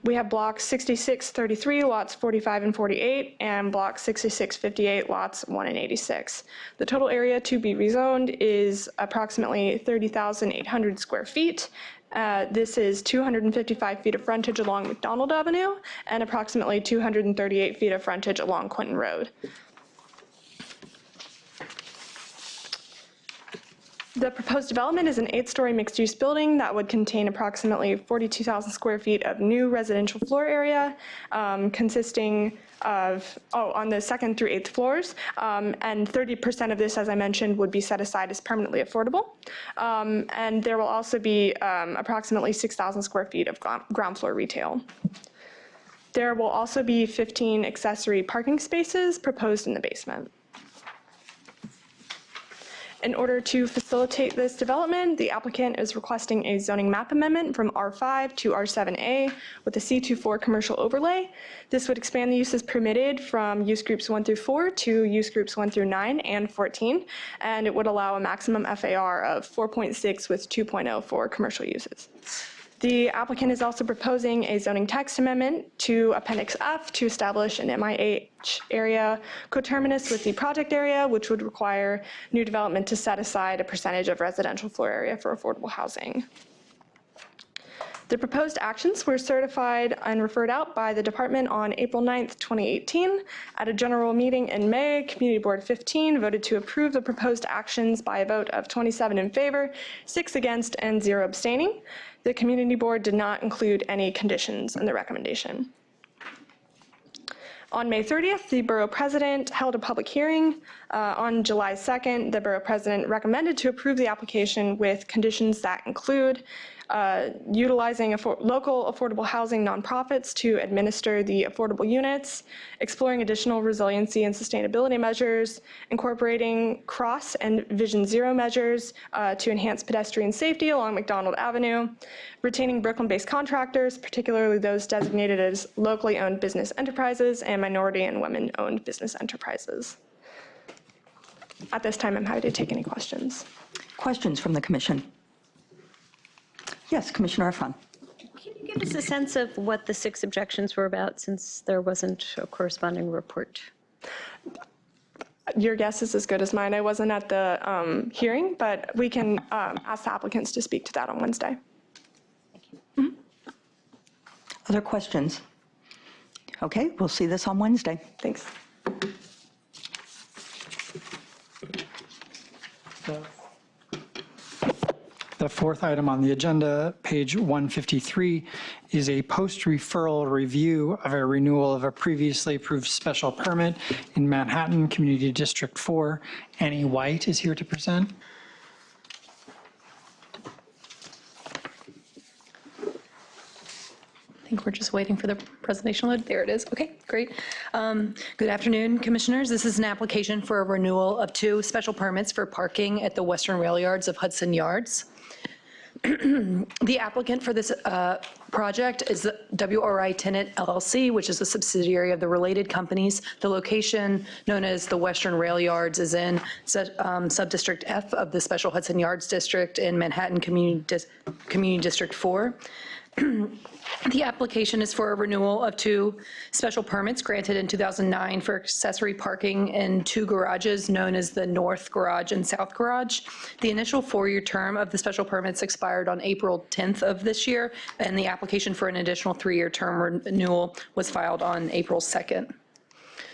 We have block 6633, lots 45 and 48, and block 6658, lots 1 and 86. The total area to be rezoned is approximately 30,800 square feet. This is 255 feet of frontage along McDonald Avenue and approximately 238 feet of frontage along Quentin Road. The proposed development is an 8-story mixed-use building that would contain approximately 42,000 square feet of new residential floor area, consisting of, on the 2nd through 8th floors, and 30% of this, as I mentioned, would be set aside as permanently affordable. And there will also be approximately 6,000 square feet of ground floor retail. There will also be 15 accessory parking spaces proposed in the basement. In order to facilitate this development, the applicant is requesting a zoning map amendment from R5 to R7A with a C24 commercial overlay. This would expand the uses permitted from use groups 1 through 4 to use groups 1 through 9 and 14, and it would allow a maximum FAR of 4.6 with 2.0 for commercial uses. The applicant is also proposing a zoning text amendment to Appendix F to establish an MIH area coterminous with the project area, which would require new development to set aside a percentage of residential floor area for affordable housing. The proposed actions were certified and referred out by the department on April 9th, 2018. At a general meeting in May, Community Board 15 voted to approve the proposed actions by a vote of 27 in favor, 6 against, and 0 abstaining. The Community Board did not include any conditions in the recommendation. On May 30th, the Borough President held a public hearing. On July 2nd, the Borough President recommended to approve the application with conditions that include utilizing local affordable housing nonprofits to administer the affordable units, exploring additional resiliency and sustainability measures, incorporating cross and Vision Zero measures to enhance pedestrian safety along McDonald Avenue, retaining Brooklyn-based contractors, particularly those designated as locally owned business enterprises and minority and women-owned business enterprises. At this time, I'm happy to take any questions. Questions from the commission? Yes, Commissioner Irfan. Can you give us a sense of what the 6 objections were about, since there wasn't a corresponding report? Your guess is as good as mine. I wasn't at the hearing, but we can ask the applicants to speak to that on Wednesday. Mm-hmm. Other questions? Okay, we'll see this on Wednesday. Thanks. The fourth item on the agenda, page 153, is a post-referral review of a renewal of a previously approved special permit in Manhattan Community District 4. Annie White is here to present. I think we're just waiting for the presentation load. There it is. Okay, great. Good afternoon, commissioners. This is an application for a renewal of 2 special permits for parking at the Western Rail Yards of Hudson Yards. The applicant for this project is the WRY Tenant LLC, which is a subsidiary of the related companies. The location, known as the Western Rail Yards, is in Subdistrict F of the Special Hudson Yards District in Manhattan Community District 4. The application is for a renewal of 2 special permits granted in 2009 for accessory parking in 2 garages known as the North Garage and South Garage. The initial 4-year term of the special permits expired on April 10th of this year, and the application for an additional 3-year term renewal was filed on April 2nd.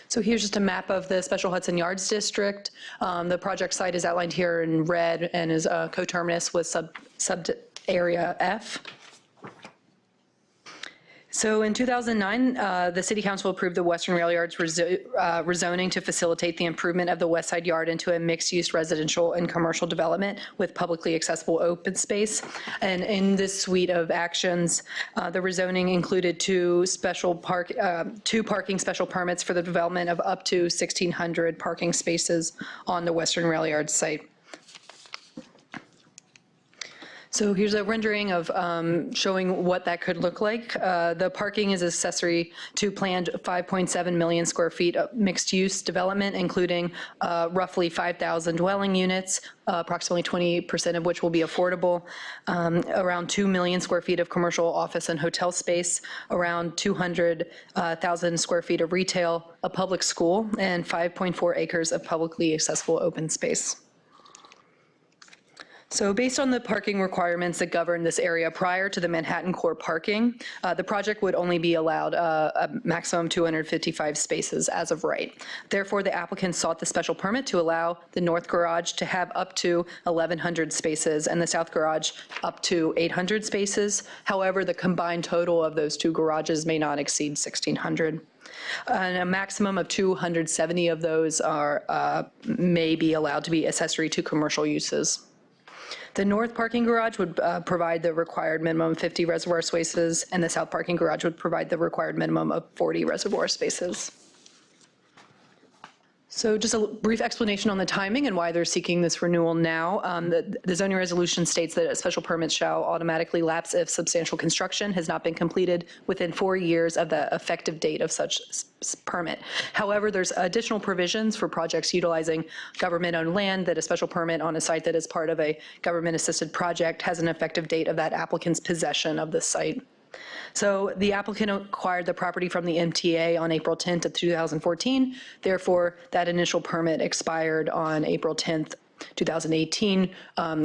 So here's just a map of the Special Hudson Yards District. The project site is outlined here in red and is coterminous with sub area F. So in 2009, the City Council approved the Western Rail Yards rezoning to facilitate the improvement of the West Side Yard into a mixed-use residential and commercial development with publicly accessible open space. And in this suite of actions, the rezoning included 2 parking special permits for the development of up to 1,600 parking spaces on the Western Rail Yards site. So here's a rendering of showing what that could look like. The parking is accessory to planned 5.7 million square feet of mixed-use development, including roughly 5,000 dwelling units, approximately 20% of which will be affordable, around 2 million square feet of commercial office and hotel space, around 200,000 square feet of retail, a public school, and 5.4 acres of publicly accessible open space. So based on the parking requirements that govern this area prior to the Manhattan Core parking, the project would only be allowed a maximum 255 spaces as of right. Therefore, the applicant sought the special permit to allow the North Garage to have up to 1,100 spaces and the South Garage up to 800 spaces. However, the combined total of those 2 garages may not exceed 1,600. And a maximum of 270 of those may be allowed to be accessory to commercial uses. The north parking garage would provide the required minimum of 50 reservoir spaces, and the south parking garage would provide the required minimum of 40 reservoir spaces. So just a brief explanation on the timing and why they're seeking this renewal now. The zoning resolution states that a special permit shall automatically lapse if substantial construction has not been completed within 4 years of the effective date of such permit. However, there's additional provisions for projects utilizing government-owned land that a special permit on a site that is part of a government-assisted project has an effective date of that applicant's possession of the site. So the applicant acquired the property from the MTA on April 10th of 2014. Therefore, that initial permit expired on April 10th, 2018,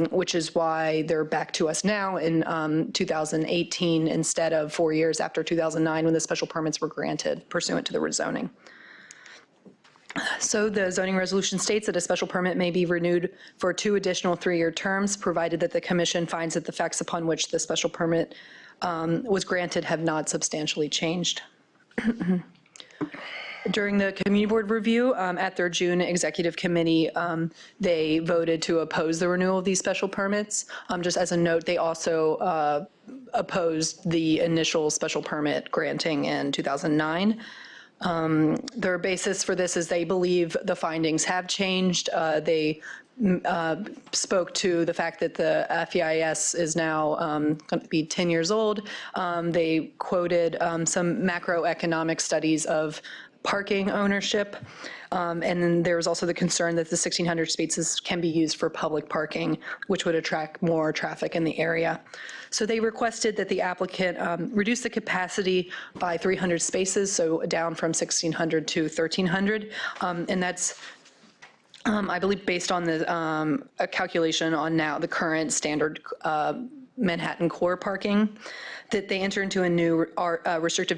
which is why they're back to us now in 2018 instead of 4 years after 2009 when the special permits were granted pursuant to the rezoning. So the zoning resolution states that a special permit may be renewed for 2 additional 3-year terms, provided that the commission finds that the facts upon which the special permit was granted have not substantially changed. During the community board review at their June executive committee, they voted to oppose the renewal of these special permits. Just as a note, they also opposed the initial special permit granting in 2009. Their basis for this is they believe the findings have changed. They spoke to the fact that the FEIS is now going to be 10 years old. They quoted some macroeconomic studies of parking ownership. And then there was also the concern that the 1,600 spaces can be used for public parking, which would attract more traffic in the area. So they requested that the applicant reduce the capacity by 300 spaces, so down from 1,600 to 1,300. And that's, I believe, based on the a calculation on now the current standard Manhattan core parking, that they enter into a new restrictive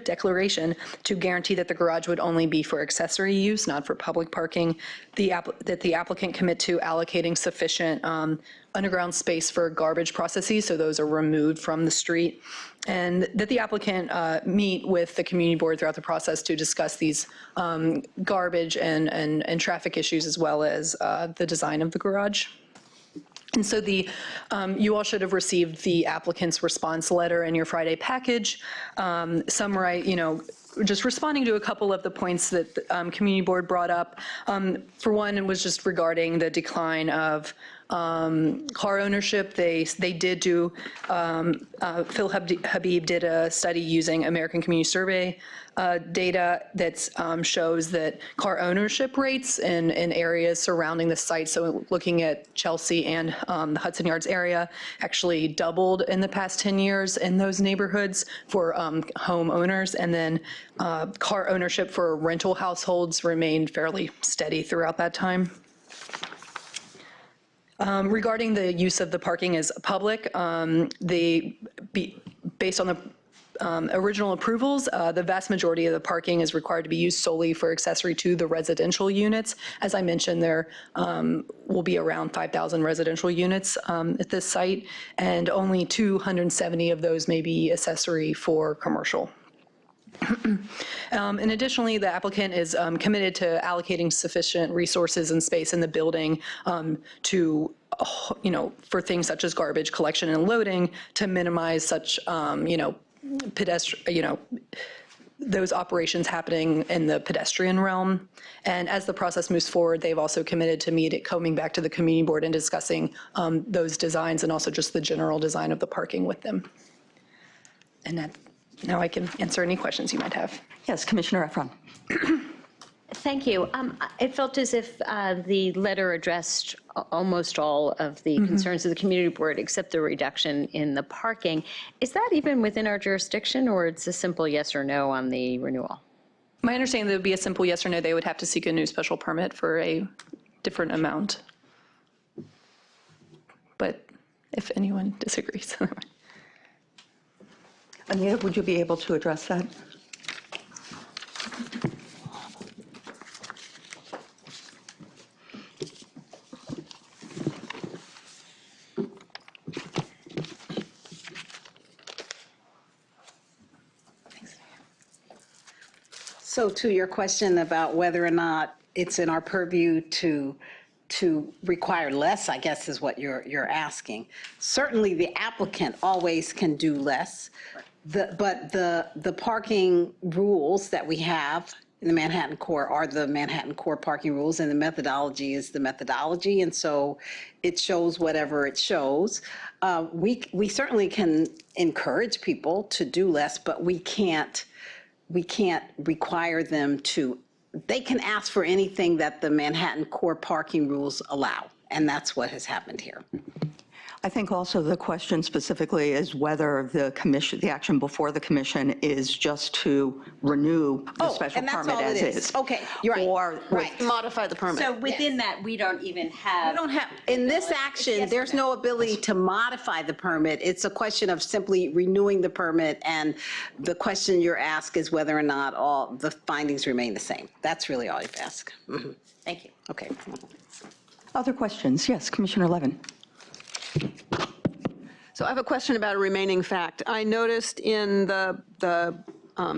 declaration to guarantee that the garage would only be for accessory use, not for public parking, that the applicant commit to allocating sufficient underground space for garbage processes, so those are removed from the street, and that the applicant meet with the community board throughout the process to discuss these garbage and traffic issues, as well as the design of the garage. And so you all should have received the applicant's response letter in your Friday package. Just responding to a couple of the points that the community board brought up. For one, it was just regarding the decline of car ownership. They did do, Phil Habib did a study using American Community Survey data that shows that car ownership rates in areas surrounding the site, so looking at Chelsea and the Hudson Yards area, actually doubled in the past 10 years in those neighborhoods for homeowners, and then car ownership for rental households remained fairly steady throughout that time. Regarding the use of the parking as public, based on the original approvals, the vast majority of the parking is required to be used solely for accessory to the residential units. As I mentioned, there will be around 5,000 residential units at this site, and only 270 of those may be accessory for commercial. And additionally, the applicant is committed to allocating sufficient resources and space in the building for things such as garbage collection and loading to minimize such, those operations happening in the pedestrian realm. And as the process moves forward, they've also committed to coming back to the community board and discussing those designs and also just the general design of the parking with them. And now I can answer any questions you might have. Yes, Commissioner Efron. Thank you. It felt as if the letter addressed almost all of the concerns of the community board, except the reduction in the parking. Is that even within our jurisdiction, or it's a simple yes or no on the renewal? My understanding, there would be a simple yes or no. They would have to seek a new special permit for a different amount. But if anyone disagrees. Anita, would you be able to address that? So to your question about whether or not it's in our purview to require less, I guess is what you're asking. Certainly the applicant always can do less, but the parking rules that we have in the Manhattan Core are the Manhattan Core parking rules, and the methodology is the methodology, and so it shows whatever it shows. We certainly can encourage people to do less, but we can't require them to. They can ask for anything that the Manhattan Core parking rules allow, and that's what has happened here. I think also the question specifically is whether the action before the commission is just to renew the special permit as is. Okay, you're right. Or Modify the permit. So within that, we don't even have. We don't have, in this action, there's no ability to modify the permit. It's a question of simply renewing the permit, and the question you're asked is whether or not all the findings remain the same. That's really all you've asked. Mm-hmm. Thank you. Okay. other questions? Yes, Commissioner Levin. So I have a question about a remaining fact. I noticed in the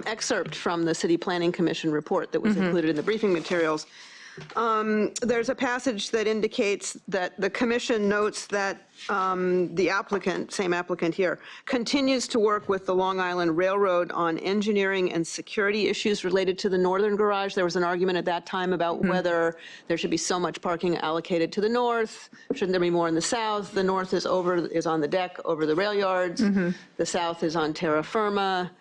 excerpt from the City Planning Commission report that was included in the briefing materials. There's a passage that indicates that the commission notes that the applicant, same applicant here, continues to work with the Long Island Railroad on engineering and security issues related to the northern garage. There was an argument at that time about whether there should be so much parking allocated to the north. Shouldn't there be more in the south? The north is on the deck over the rail yards. The south is on terra firma.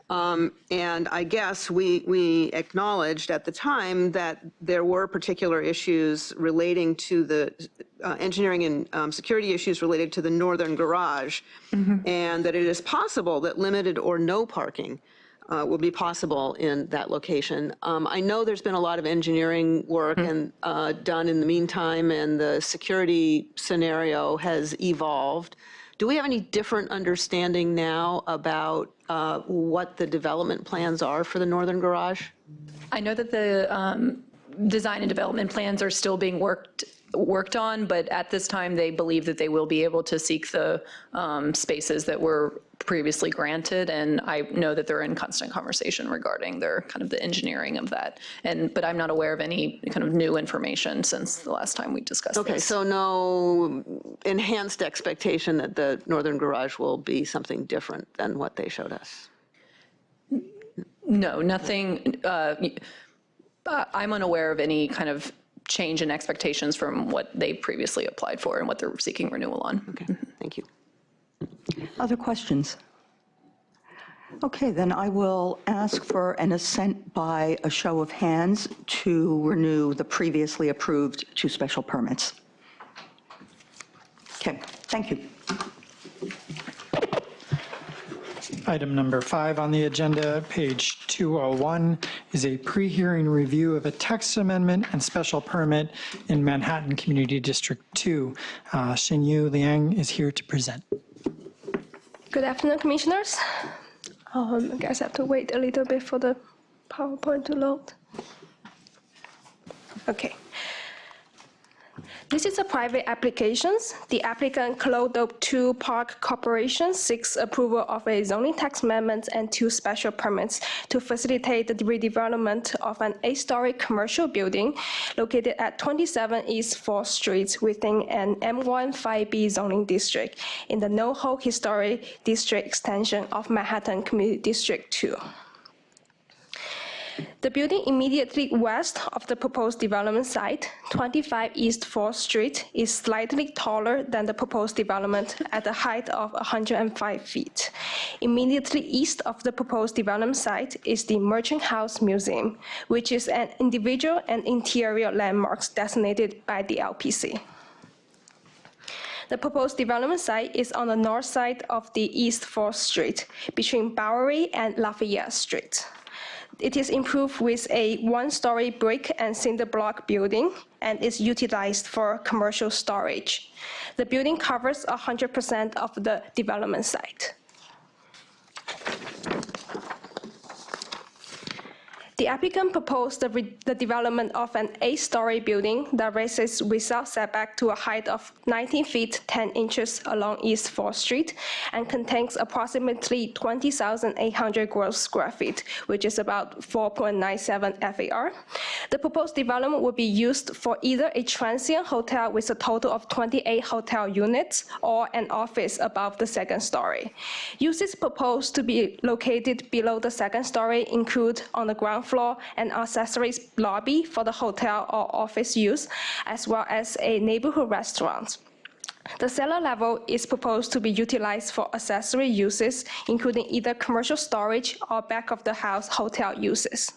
And I guess we acknowledged at the time that there were particular issues relating to the engineering and security issues related to the northern garage, and that it is possible that limited or no parking will be possible in that location. I know there's been a lot of engineering work and done in the meantime, and the security scenario has evolved. Do we have any different understanding now about what the development plans are for the northern garage? I know that the design and development plans are still being worked on, but at this time they believe that they will be able to seek the spaces that were previously granted, and I know that they're in constant conversation regarding their kind of the engineering of that. But I'm not aware of any kind of new information since the last time we discussed this. Okay, so no enhanced expectation that the northern garage will be something different than what they showed us? No, nothing. I'm unaware of any kind of change in expectations from what they previously applied for and what they're seeking renewal on. Okay, thank you. Other questions? Okay, then I will ask for an assent by a show of hands to renew the previously approved 2 special permits. Okay, thank you. Item number 5 on the agenda, page 201, is a pre-hearing review of a text amendment and special permit in Manhattan Community District 2. Xinyu Liang is here to present. Good afternoon, Commissioners. I guess I have to wait a little bit for the PowerPoint to load. Okay. This is a private application. The applicant, Clodo 2 Park Corporation, seeks approval of a zoning text amendment and 2 special permits to facilitate the redevelopment of an 8-story commercial building located at 27 East 4th Street within an M1 5B zoning district in the NoHo Historic District extension of Manhattan Community District 2. The building immediately west of the proposed development site, 25 East 4th Street, is slightly taller than the proposed development at a height of 105 feet. Immediately east of the proposed development site is the Merchant House Museum, which is an individual and interior landmarks designated by the LPC. The proposed development site is on the north side of the East 4th Street, between Bowery and Lafayette Street. It is improved with a 1-story brick and cinder block building and is utilized for commercial storage. The building covers 100% of the development site. The applicant proposed the development of an 8-story building that raises without setback to a height of 19 feet 10 inches along East 4th Street and contains approximately 20,800 gross square feet, which is about 4.97 FAR. The proposed development will be used for either a transient hotel with a total of 28 hotel units or an office above the 2nd story. Uses proposed to be located below the 2nd story include on the ground floor and accessories lobby for the hotel or office use, as well as a neighborhood restaurant. The cellar level is proposed to be utilized for accessory uses, including either commercial storage or back of the house hotel uses.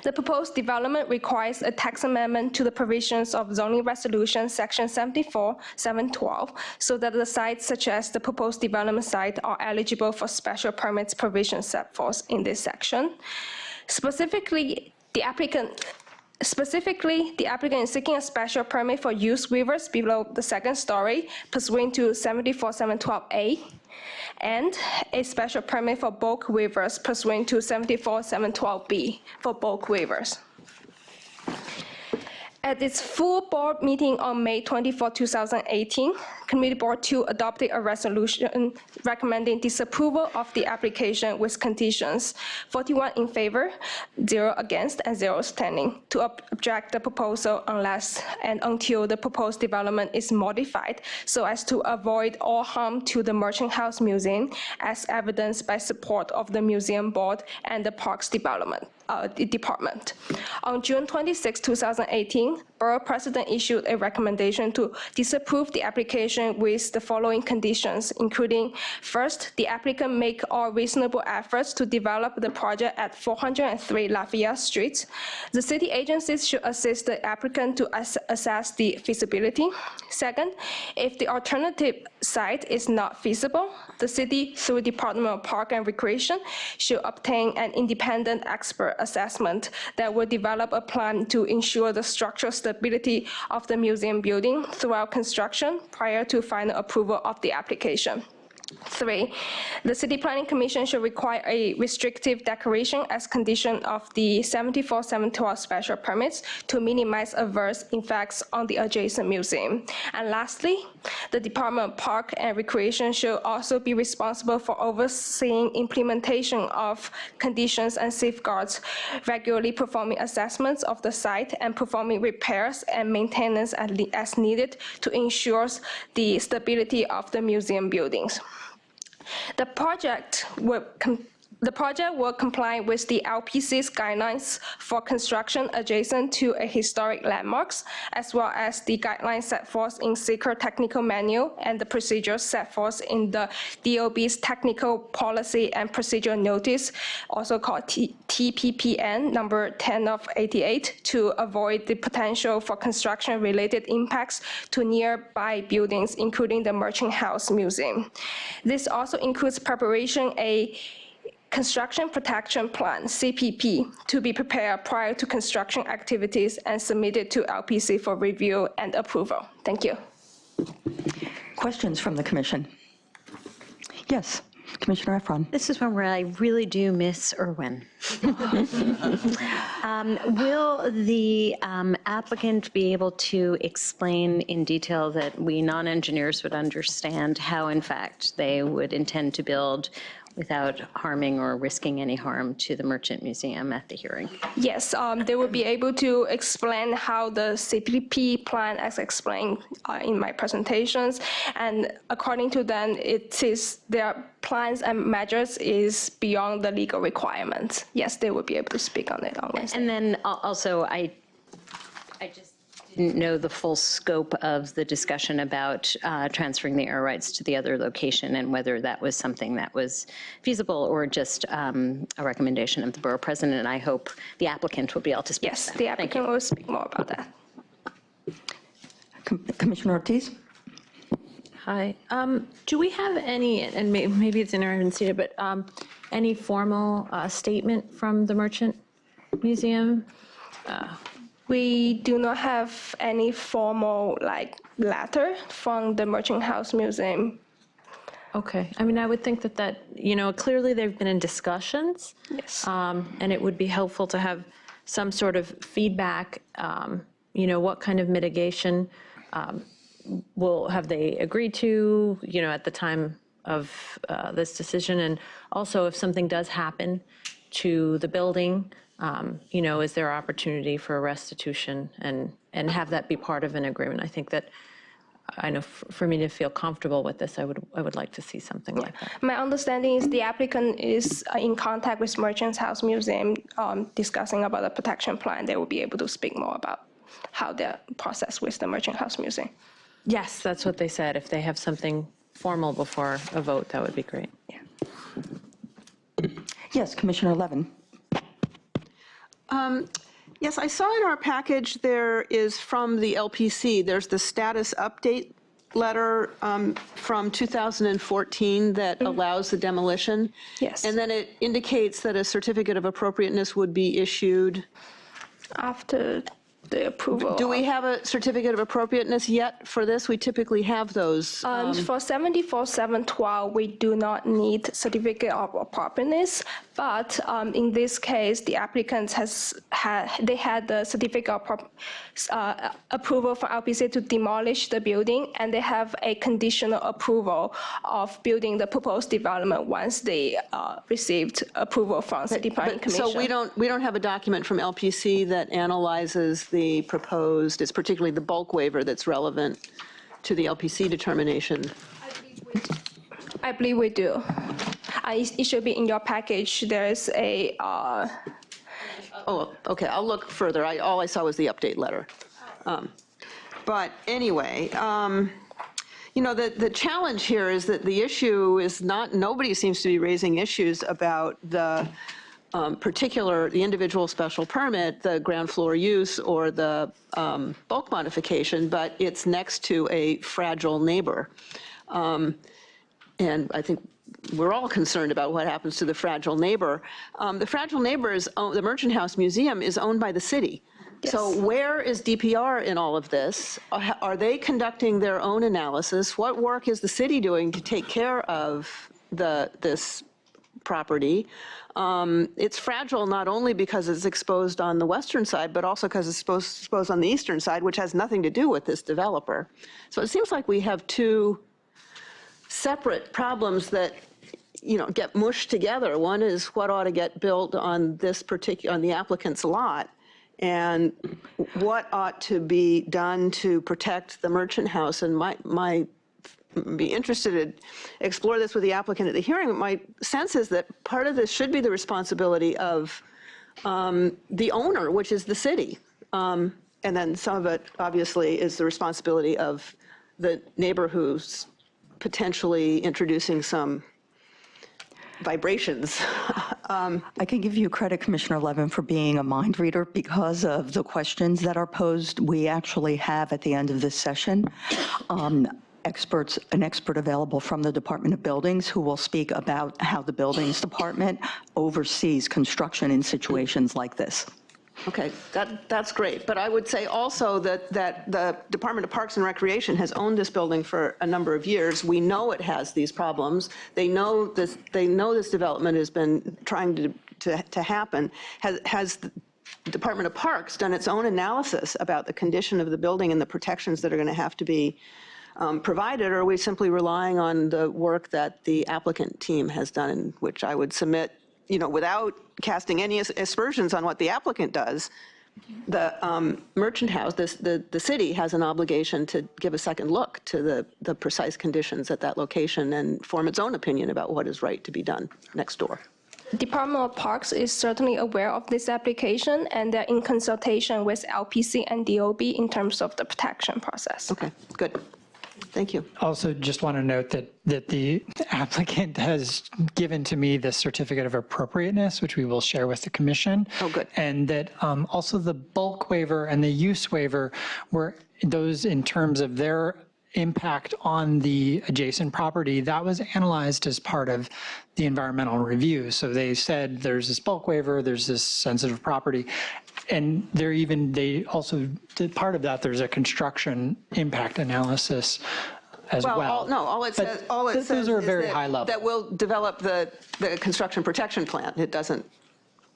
The proposed development requires a text amendment to the provisions of Zoning Resolution Section 74-712, so that the sites such as the proposed development site are eligible for special permits provisions set forth in this section. Specifically, the applicant is seeking a special permit for use waivers below the 2nd story pursuant to 74-712A, and a special permit for bulk waivers pursuant to 74-712B for bulk waivers. At its full board meeting on May 24, 2018, Committee Board 2 adopted a resolution recommending disapproval of the application with conditions: 41 in favor, 0 against, and 0 abstaining, to object the proposal unless and until the proposed development is modified so as to avoid all harm to the Merchant House Museum, as evidenced by support of the Museum Board and the Parks Department. On June 26, 2018, Borough President issued a recommendation to disapprove the application with the following conditions, including: first, the applicant make all reasonable efforts to develop the project at 403 Lafayette Street. The city agencies should assist the applicant to assess the feasibility. Second, if the alternative site is not feasible, the city, through Department of Park and Recreation, should obtain an independent expert assessment that will develop a plan to ensure the structural stability of the museum building throughout construction prior to final approval of the application. 3, the City Planning Commission should require a restrictive declaration as condition of the 74-712 special permits to minimize adverse effects on the adjacent museum. And lastly, the Department of Park and Recreation should also be responsible for overseeing implementation of conditions and safeguards, regularly performing assessments of the site and performing repairs and maintenance as needed to ensure the stability of the museum buildings. The project will comply with the LPC's guidelines for construction adjacent to a historic landmarks, as well as the guidelines set forth in Secret Technical Manual and the procedures set forth in the DOB's Technical Policy and Procedure Notice, also called TPPN number 10 of 88, to avoid the potential for construction-related impacts to nearby buildings, including the Merchant House Museum. This also includes preparation a Construction Protection Plan, CPP, to be prepared prior to construction activities and submitted to LPC for review and approval. Thank you. Questions from the commission? Yes, Commissioner Efron. This is one where I really do miss Irwin. Will the applicant be able to explain in detail that we non-engineers would understand how, in fact, they would intend to build without harming or risking any harm to the Merchant Museum at the hearing? Yes, they will be able to explain how the CPP plan, as explained in my presentations, and according to them, their plans and measures is beyond the legal requirements. Yes, they will be able to speak on it on Wednesday. And then also, I just didn't know the full scope of the discussion about transferring the air rights to the other location and whether that was something that was feasible or just a recommendation of the borough president. And I hope the applicant will be able to speak. Yes, the applicant will speak more about that. Commissioner Ortiz? Hi. Do we have any, and maybe it's in our seated, but any formal statement from the Merchant Museum? We do not have any formal letter from the Merchant House Museum. Okay. I mean, I would think that, clearly they've been in discussions. Yes. And it would be helpful to have some sort of feedback, what kind of mitigation have they agreed to, at the time of this decision? And also, if something does happen to the building, is there opportunity for a restitution and have that be part of an agreement? I think that, I know for me to feel comfortable with this, I would like to see something like that. My understanding is the applicant is in contact with Merchants House Museum discussing about the protection plan. They will be able to speak more about how the process with the Merchant House Museum. Yes, that's what they said. If they have something formal before a vote, that would be great. Yeah. Yes, Commissioner Levin. Yes, I saw in our package there is from the LPC, there's the status update letter from 2014 that allows the demolition. Yes. And then it indicates that a certificate of appropriateness would be issued after the approval. Do we have a certificate of appropriateness yet for this? We typically have those. For 74-712, we do not need certificate of appropriateness, But in this case, the applicant they had the certificate of approval from LPC to demolish the building, and they have a conditional approval of building the proposed development once they received approval from City Planning Commission. So we don't have a document from LPC that analyzes the proposed, it's particularly the bulk waiver that's relevant to the LPC determination. I believe we do. It should be in your package. There's a. Oh, okay. I'll look further. All I saw was the update letter. But anyway, the challenge here is that the issue is not. Nobody seems to be raising issues about the the individual special permit, the ground floor use, or the bulk modification, but it's next to a fragile neighbor. And I think we're all concerned about what happens to the fragile neighbor. The fragile neighbor is, the Merchant House Museum is owned by the city. Yes. So where is DPR in all of this? Are they conducting their own analysis? What work is the city doing to take care of this property? It's fragile not only because it's exposed on the western side, but also because it's exposed on the eastern side, which has nothing to do with this developer. So it seems like we have two separate problems that get mushed together. One is what ought to get built on on the applicant's lot, and what ought to be done to protect the Merchant House. And my be interested to explore this with the applicant at the hearing. But my sense is that part of this should be the responsibility of the owner, which is the city, and then some of it obviously is the responsibility of the neighbor who's potentially introducing some vibrations. I can give you credit, Commissioner Levin, for being a mind reader because of the questions that are posed. We actually have at the end of this session an expert available from the Department of Buildings who will speak about how the Buildings Department oversees construction in situations like this. Okay, that's great. But I would say also that the Department of Parks and Recreation has owned this building for a number of years. We know it has these problems. They know this development has been trying to happen. Has the Department of Parks done its own analysis about the condition of the building and the protections that are going to have to be provided, or are we simply relying on the work that the applicant team has done, which I would submit, without casting any aspersions on what the applicant does, the Merchant House, the city has an obligation to give a second look to the precise conditions at that location and form its own opinion about what is right to be done next door. Department of Parks is certainly aware of this application, and they're in consultation with LPC and DOB in terms of the protection process. Okay, good. Thank you. Also, just want to note that the applicant has given to me the certificate of appropriateness, which we will share with the commission. Oh, good. And that also the bulk waiver and the use waiver were those in terms of their impact on the adjacent property. That was analyzed as part of the environmental review. So they said there's this bulk waiver, there's this sensitive property. And they also did part of that. There's a construction impact analysis as well. All it says those are is very high level. that we'll develop the construction protection plan. It doesn't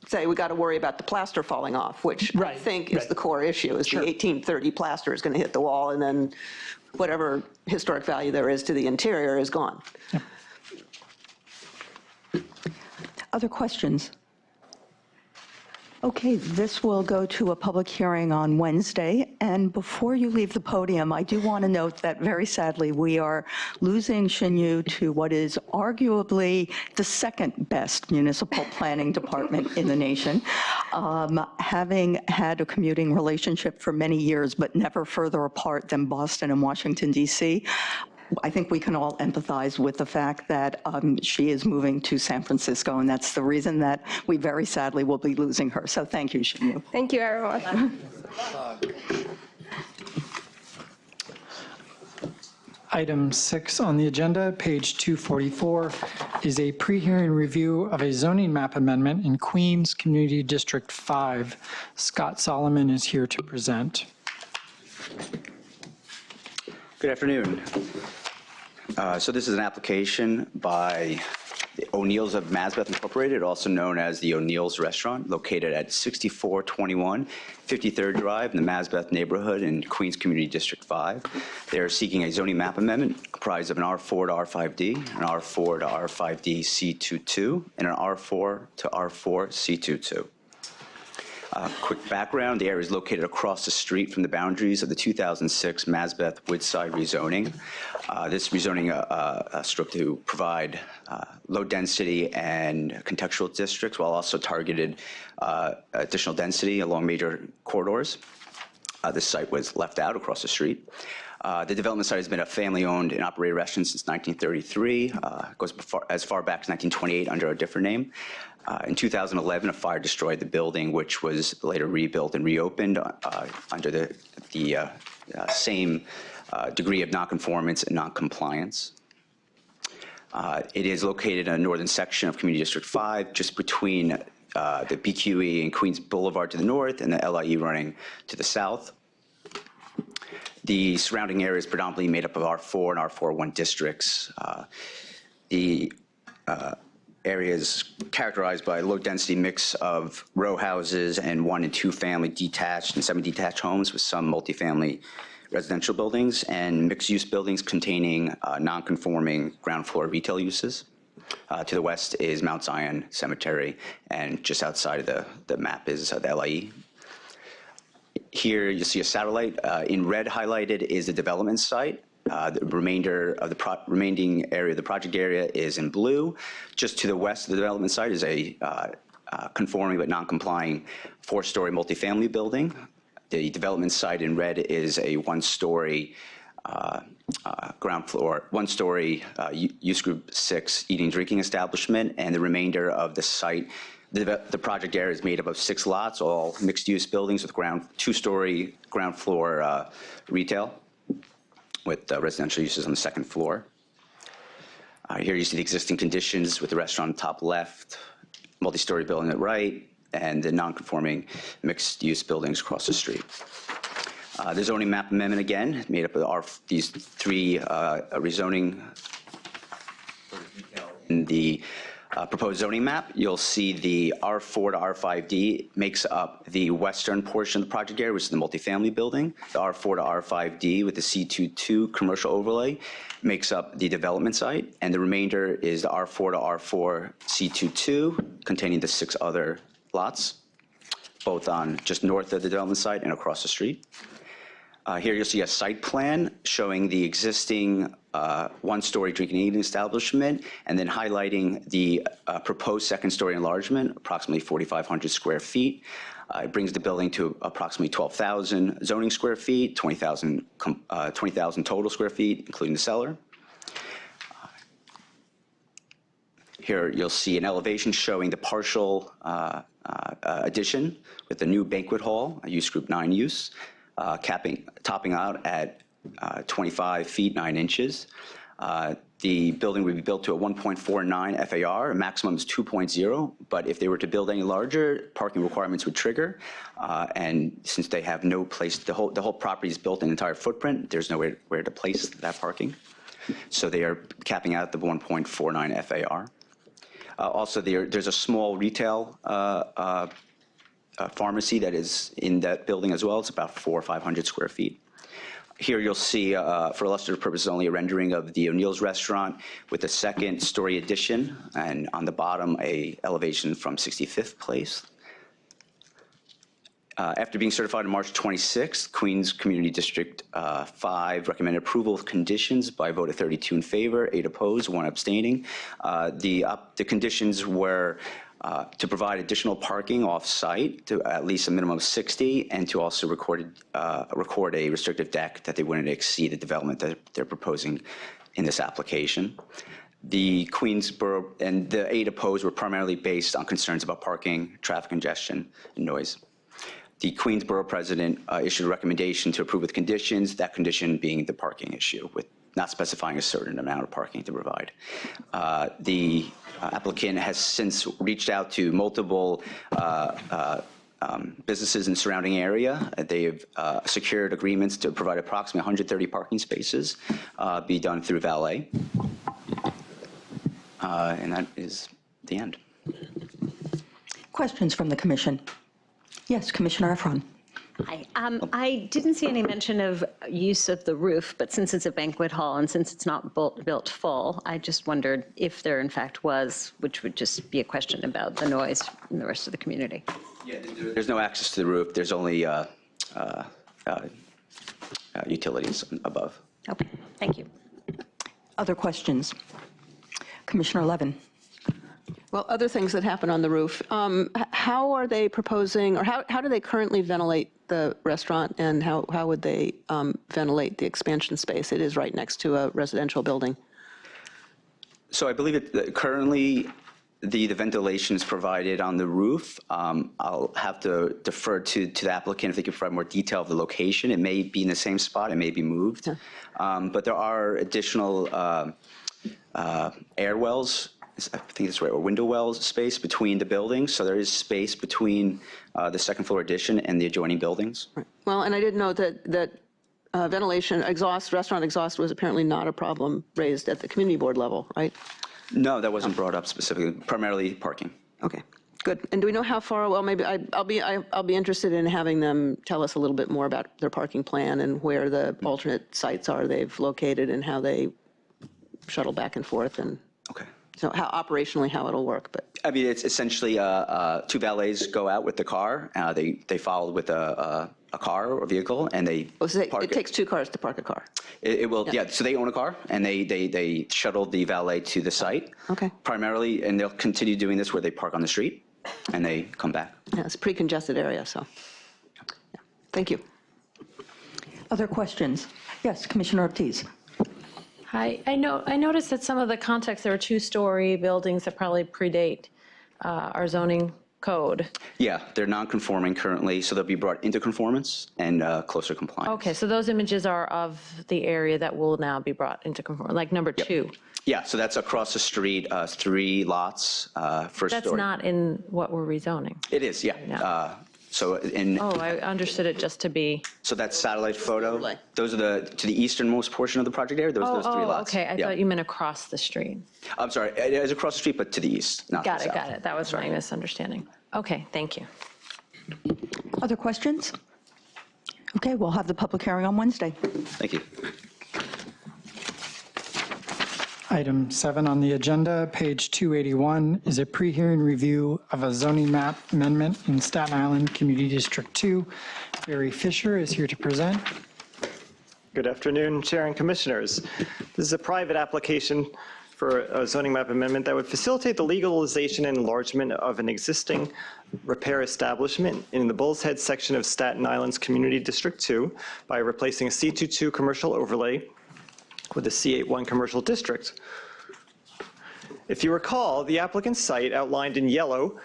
say we got to worry about the plaster falling off, which I think is the core issue. Is the 1830 plaster is going to hit the wall, and then whatever historic value there is to the interior is gone. Yeah. Other questions? Okay, this will go to a public hearing on Wednesday. And before you leave the podium, I do want to note that very sadly, we are losing Xinyu to what is arguably the second best municipal planning department in the nation. Having had a commuting relationship for many years, but never further apart than Boston and Washington, D.C., I think we can all empathize with the fact that she is moving to San Francisco, and that's the reason that we very sadly will be losing her. So thank you, Xinyu. Thank you, everyone. Item 6 on the agenda, page 244, is a pre-hearing review of a zoning map amendment in Queens Community District 5. Scott Solomon is here to present. Good afternoon. So this is an application by O'Neill's of Mazbeth Incorporated, also known as the O'Neill's Restaurant, located at 6421 53rd Drive in the Mazbeth neighborhood in Queens Community District 5. They are seeking a zoning map amendment comprised of an R4 to R5D, an R4 to R5D C22, and an R4 to R4 C22. Quick background, the area is located across the street from the boundaries of the 2006 Mazbeth Woodside rezoning. This rezoning struck to provide low density and contextual districts while also targeted additional density along major corridors. This site was left out across the street. The development site has been a family-owned and operated restaurant since 1933. Goes as far back as 1928 under a different name. In 2011, a fire destroyed the building, which was later rebuilt and reopened under the same degree of nonconformance and noncompliance. It is located in a northern section of Community District 5, just between the BQE and Queens Boulevard to the north and the LIE running to the south. The surrounding area is predominantly made up of R4 and R4-1 districts. The area is characterized by a low-density mix of row houses and 1- and 2-family detached and semi-detached homes with some multifamily residential buildings and mixed-use buildings containing non-conforming ground floor retail uses. To the west is Mount Zion Cemetery, and just outside of the map is the LIE. Here you see a satellite. In red highlighted is the development site. The remainder of the remaining area, the project area, is in blue. Just to the west of the development site is a conforming but non-complying 4-story multifamily building. The development site in red is a 1-story ground floor, 1-story use group 6 eating drinking establishment, and the remainder of the site, the project area is made up of 6 lots, all mixed-use buildings with 2-story ground floor retail, with residential uses on the 2nd floor. Here you see the existing conditions with the restaurant on the top left, multi-story building at right, and the non-conforming mixed-use buildings across the street. The zoning map amendment, again, made up of these 3 rezoning in the proposed zoning map. You'll see the R4 to R5D makes up the western portion of the project area, which is the multifamily building. The R4 to R5D with the C22 commercial overlay makes up the development site, and the remainder is the R4 to R4 C22 containing the 6 other lots, both on just north of the development site and across the street. Here you'll see a site plan showing the existing 1-story drinking and eating establishment, and then highlighting the proposed 2nd-story enlargement, approximately 4,500 square feet. It brings the building to approximately 12,000 zoning square feet, 20,000 total square feet, including the cellar. Here you'll see an elevation showing the partial addition with the new banquet hall, a use group 9 use, topping out at 25 feet 9 inches. The building would be built to a 1.49 FAR, a maximum is 2.0, but if they were to build any larger, parking requirements would trigger. And since they have no place, the whole property is built an entire footprint, there's nowhere to place that parking. So they are capping out the 1.49 FAR. Also, there's a small retail pharmacy that is in that building as well. It's about 400 or 500 square feet. Here you'll see, for illustrative purposes only, a rendering of the O'Neill's restaurant with a 2nd-story addition, and on the bottom, a elevation from 65th Place. After being certified on March 26th, Queens Community District 5 recommended approval of conditions by a vote of 32 in favor, 8 opposed, 1 abstaining. The conditions were to provide additional parking off-site to at least a minimum of 60, and to also record a restrictive deck that they wouldn't exceed the development that they're proposing in this application. The Queensboro and the 8 opposed were primarily based on concerns about parking, traffic congestion, and noise. The Queensboro president issued a recommendation to approve with conditions, that condition being the parking issue, with not specifying a certain amount of parking to provide. The applicant has since reached out to multiple businesses in the surrounding area. They've secured agreements to provide approximately 130 parking spaces, be done through valet. and that is the end. Questions from the commission? Yes, Commissioner Efron. Hi. I didn't see any mention of use of the roof, but since it's a banquet hall and since it's not built full, I just wondered if there in fact was, which would just be a question about the noise in the rest of the community. Yeah, there's no access to the roof. There's only utilities above. Okay, thank you. Other questions? Commissioner Levin. Well, other things that happen on the roof, how are they proposing, or how do they currently ventilate the restaurant, and how would they ventilate the expansion space? It is right next to a residential building. So I believe currently the ventilation is provided on the roof. I'll have to defer to the applicant if they can provide more detail of the location. It may be in the same spot, it may be moved. But there are additional air wells, I think that's right, or window wells space between the buildings. So there is space between the second floor addition and the adjoining buildings. Right. Well, and I did note that ventilation, restaurant exhaust was apparently not a problem raised at the community board level, right? No, that wasn't brought up specifically, primarily parking. Okay, good. And do we know how far, well, maybe I'll be interested in having them tell us a little bit more about their parking plan and where the alternate sites are they've located and how they shuttle back and forth, and okay. So how operationally how it'll work. But I mean, it's essentially two valets go out with the car. They follow with a car or vehicle, and they park it takes two cars to park a car. It will, yeah. So they own a car, and they shuttle the valet to the site. Okay. Primarily, and they'll continue doing this where they park on the street, and they come back. Yeah, it's a pretty congested area, so. Yeah. Thank you. Other questions? Yes, Commissioner Ortiz. Hi, I noticed that some of the context, there are two-story buildings that probably predate our zoning code. Yeah, they're non-conforming currently, so they'll be brought into conformance and closer compliance. Okay, so those images are of the area that will now be brought into conformance, like number 2. Yeah, so that's across the street, 3 lots, first That's story. not in what we're rezoning. It is, yeah. No. So in. Oh, I understood it just to be. So that satellite photo, those are to the easternmost portion of the project area, those 3 lots. Okay, I thought you meant across the street. I'm sorry, it is across the street, but to the east, not to the south. Got it. That was my misunderstanding. Okay, thank you. Other questions? Okay, we'll have the public hearing on Wednesday. Thank you. Item 7 on the agenda, page 281, is a pre-hearing review of a zoning map amendment in Staten Island Community District 2. Barry Fisher is here to present. Good afternoon, Chair and Commissioners. This is a private application for a zoning map amendment that would facilitate the legalization and enlargement of an existing repair establishment in the Bull's Head section of Staten Island's Community District 2 by replacing a C22 commercial overlay with a C81 commercial district. If you recall, the applicant's site outlined in yellow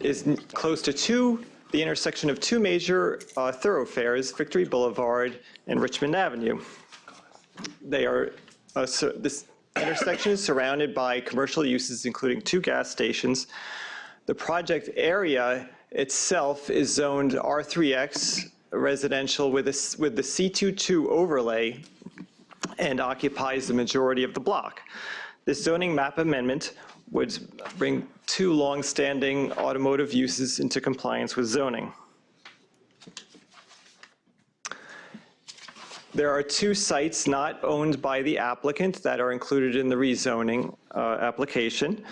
is close to the intersection of 2 major thoroughfares, Victory Boulevard and Richmond Avenue. This intersection is surrounded by commercial uses, including 2 gas stations. The project area itself is zoned R3X residential with the C22 overlay and occupies the majority of the block. This zoning map amendment would bring 2 long-standing automotive uses into compliance with zoning. There are 2 sites not owned by the applicant that are included in the rezoning application,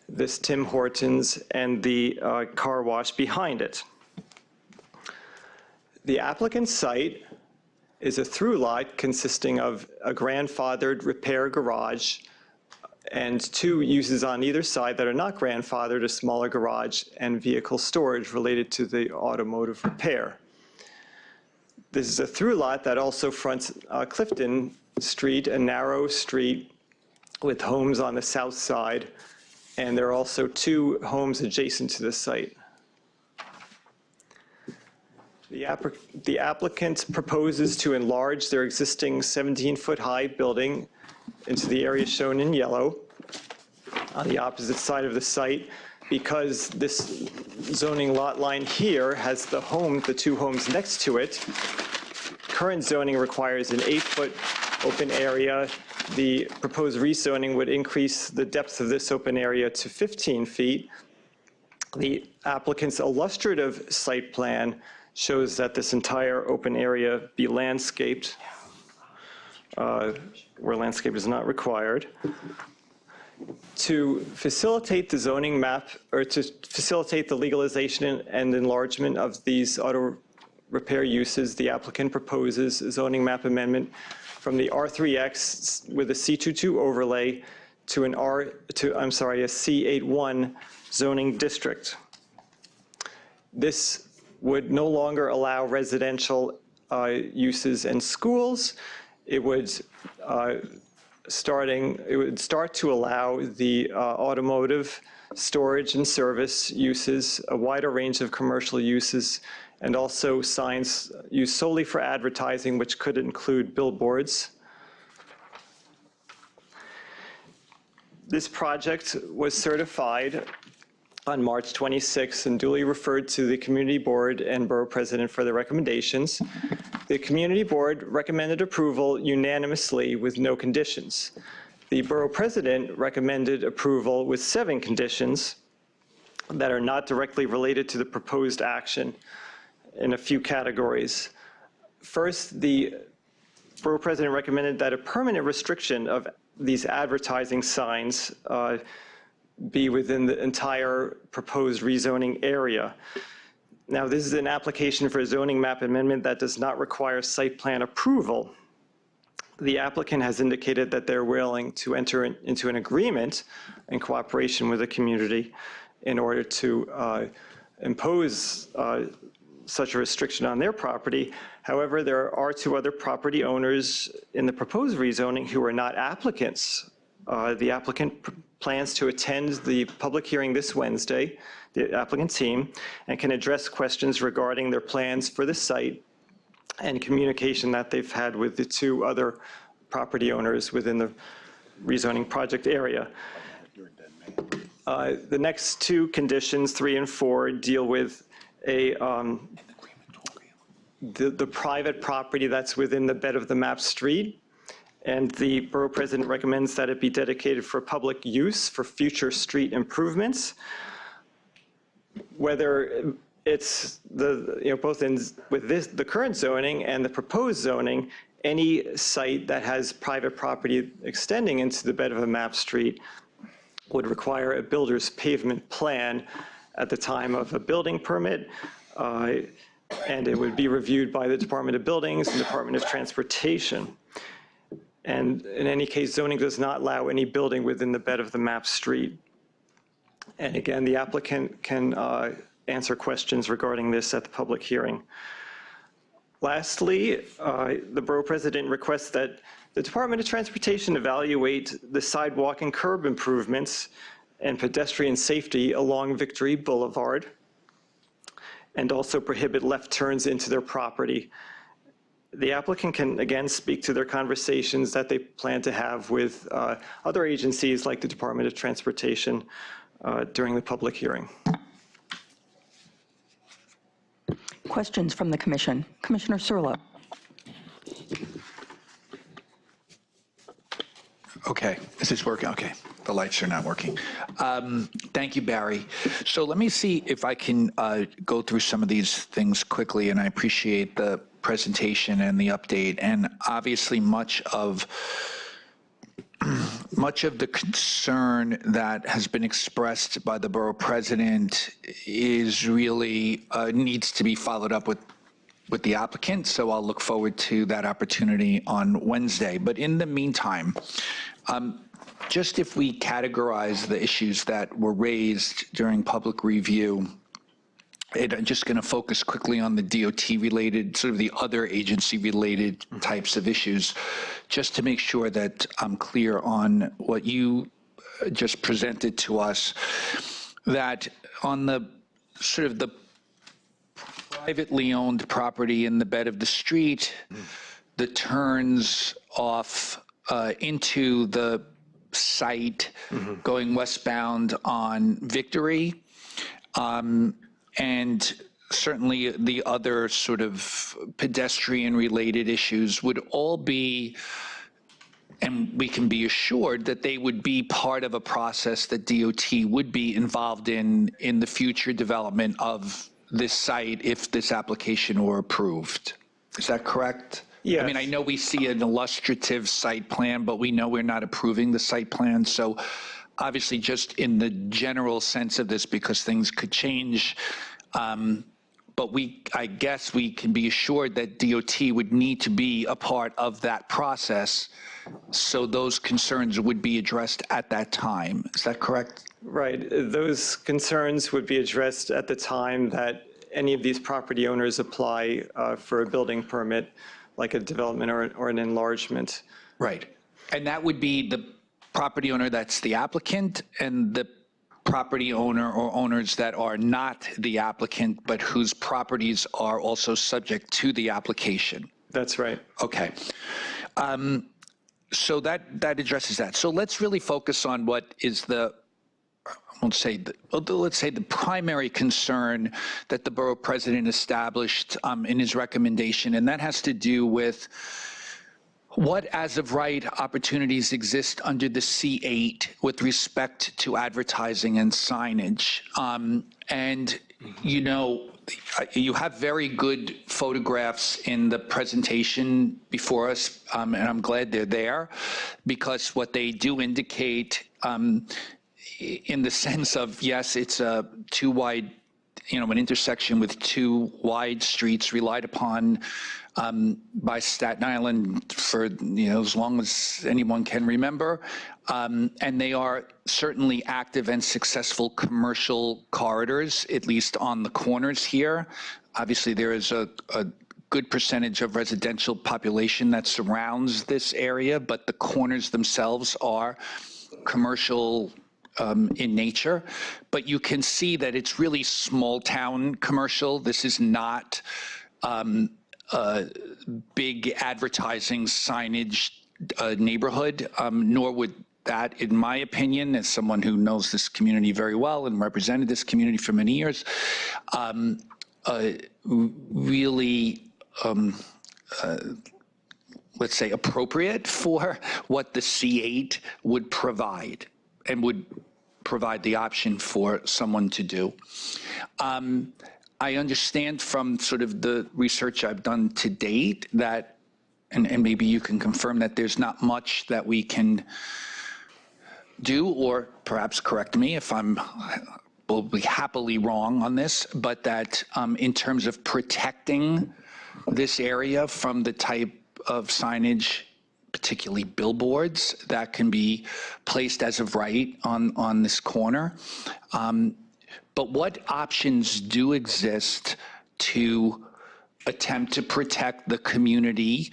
this Tim Hortons and the car wash behind it. The applicant's site is a through lot consisting of a grandfathered repair garage and 2 uses on either side that are not grandfathered, a smaller garage and vehicle storage related to the automotive repair. This is a through lot that also fronts Clifton Street, a narrow street with homes on the south side, and there are also 2 homes adjacent to the site. The applicant proposes to enlarge their existing 17-foot-high building into the area shown in yellow on the opposite side of the site, because this zoning lot line here has the 2 homes next to it current zoning requires an 8-foot open area. The proposed rezoning would increase the depth of this open area to 15 feet. The applicant's illustrative site plan shows that this entire open area be landscaped, where landscape is not required. To facilitate the zoning map, or to facilitate the legalization and enlargement of these auto repair uses, the applicant proposes a zoning map amendment from the R3X with a C22 overlay to a C81 zoning district. This would no longer allow residential uses in schools. It would start to allow the automotive, storage and service uses, a wider range of commercial uses, and also signs used solely for advertising, which could include billboards. This project was certified on March 26 and duly referred to the Community Board and Borough President for their recommendations. The Community Board recommended approval unanimously with no conditions. The Borough President recommended approval with 7 conditions that are not directly related to the proposed action in a few categories. First, the Borough President recommended that a permanent restriction of these advertising signs be within the entire proposed rezoning area. Now, this is an application for a zoning map amendment that does not require site plan approval. The applicant has indicated that they're willing to enter into an agreement in cooperation with the community in order to impose such a restriction on their property. However, there are 2 other property owners in the proposed rezoning who are not applicants. The applicant plans to attend the public hearing this Wednesday, the applicant team, and can address questions regarding their plans for the site and communication that they've had with the 2 other property owners within the rezoning project area. The next 2 conditions, 3 and 4, deal with the private property that's within the bed of the map street. And the Borough President recommends that it be dedicated for public use for future street improvements. Whether it's both with the current zoning and the proposed zoning, any site that has private property extending into the bed of a map street would require a builder's pavement plan at the time of a building permit, and it would be reviewed by the Department of Buildings and Department of Transportation. And in any case, zoning does not allow any building within the bed of the map street. And again, the applicant can answer questions regarding this at the public hearing. Lastly, the Borough President requests that the Department of Transportation evaluate the sidewalk and curb improvements and pedestrian safety along Victory Boulevard, and also prohibit left turns into their property. The applicant can, again, speak to their conversations that they plan to have with other agencies like the Department of Transportation during the public hearing. Questions from the Commission? Commissioner Surla. Okay, is this working? Okay, the lights are not working. Thank you, Barry. So let me see if I can go through some of these things quickly, and I appreciate the presentation and the update. And obviously much of the concern that has been expressed by the Borough President is really needs to be followed up with the applicant, so I'll look forward to that opportunity on Wednesday. But in the meantime, just if we categorize the issues that were raised during public review, I'm just going to focus quickly on the DOT-related, sort of the other agency-related types of issues, just to make sure that I'm clear on what you just presented to us, that on the sort of the privately owned property in the bed of the street, the turns off into the site going westbound on Victory, and certainly the other sort of pedestrian-related issues would all be, and we can be assured that they would be part of a process that DOT would be involved in the future development of this site if this application were approved. Is that correct? Yes. I mean, I know we see an illustrative site plan, but we know we're not approving the site plan. So obviously just in the general sense of this, because things could change, but I guess we can be assured that DOT would need to be a part of that process, so those concerns would be addressed at that time. Is that correct? Right. Those concerns would be addressed at the time that any of these property owners apply for a building permit, like a development or an enlargement. Right. And that would be the property owner that's the applicant and the property owner or owners that are not the applicant, but whose properties are also subject to the application. That's right. Okay. So that addresses that. So let's really focus on what is let's say the primary concern that the borough president established in his recommendation, and that has to do with what as of right opportunities exist under the C8 with respect to advertising and signage. And, you know, you have very good photographs in the presentation before us, and I'm glad they're there, because what they do indicate in the sense of, yes, it's a too wide, you know, an intersection with two wide streets relied upon by Staten Island for, you know, as long as anyone can remember. And they are certainly active and successful commercial corridors, at least on the corners here. Obviously, there is a good percentage of residential population that surrounds this area, but the corners themselves are commercial in nature. But you can see that it's really small town commercial. This is not big advertising signage neighborhood, nor would that, in my opinion, as someone who knows this community very well and represented this community for many years, really, let's say, appropriate for what the C8 would provide and would provide the option for someone to do. I understand from sort of the research I've done to date that, and maybe you can confirm that there's not much that we can do, or perhaps correct me if will be happily wrong on this, but that in terms of protecting this area from the type of signage, particularly billboards, that can be placed as of right on this corner. But what options do exist to attempt to protect the community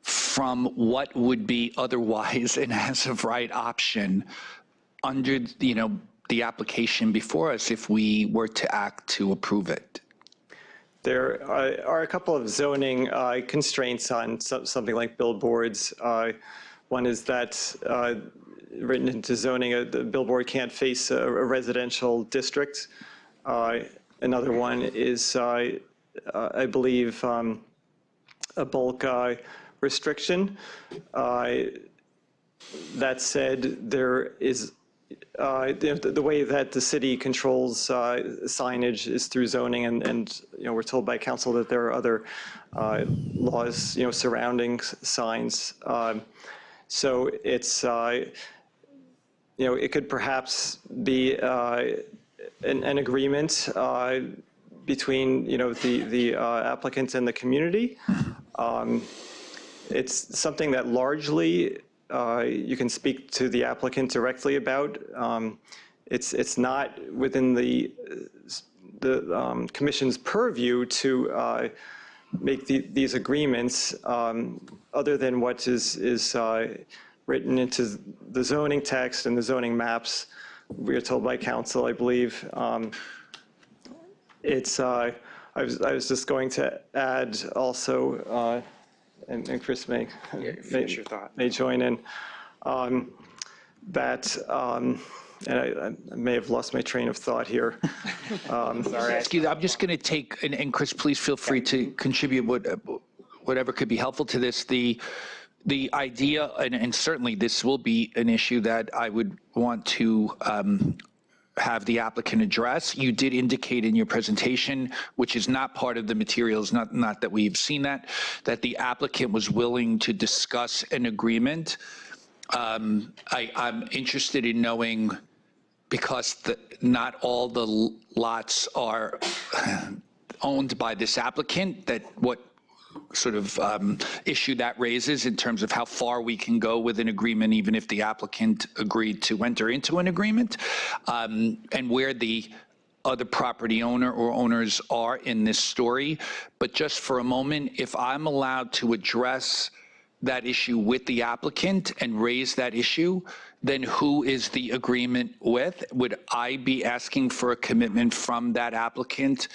from what would be otherwise an as of right option under, you know, the application before us if we were to act to approve it? There are a couple of zoning constraints on something like billboards. One is that written into zoning, the billboard can't face a residential district. Another one is, I believe, a bulk restriction. That said, there is the way that the city controls signage is through zoning, and you know, we're told by council that there are other laws, you know, surrounding signs. So it's you know, it could perhaps be an agreement between, you know, the applicant and the community. It's something that largely you can speak to the applicant directly about. It's not within the commission's purview to make these agreements, other than what is written into the zoning text and the zoning maps. We are told by council, I believe. I was just going to add also, and Chris may finish your thought. May join in, that and I may have lost my train of thought here. Sorry. I'm just going to take, and Chris, please feel free to contribute whatever could be helpful to this. The idea, and certainly this will be an issue that I would want to have the applicant address. You did indicate in your presentation, which is not part of the materials, not that we've seen that the applicant was willing to discuss an agreement. I'm interested in knowing, because not all the lots are owned by this applicant, that what sort of issue that raises in terms of how far we can go with an agreement, even if the applicant agreed to enter into an agreement, and where the other property owner or owners are in this story. But just for a moment, if I'm allowed to address that issue with the applicant and raise that issue, then who is the agreement with? Would I be asking for a commitment from that applicant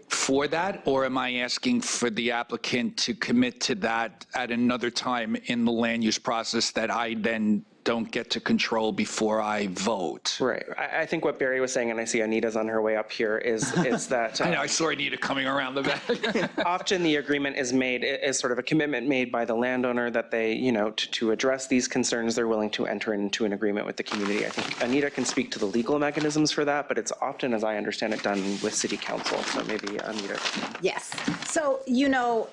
for that, or am I asking for the applicant to commit to that at another time in the land use process that I then don't get to control before I vote? Right. I think what Barry was saying, and I see Anita's on her way up here, is that I know, I saw Anita coming around the back. often the agreement is made, is sort of a commitment made by the landowner that they, you know, to address these concerns, they're willing to enter into an agreement with the community. I think Anita can speak to the legal mechanisms for that, but it's often, as I understand it, done with city council. So maybe Anita. Yes. So, you know,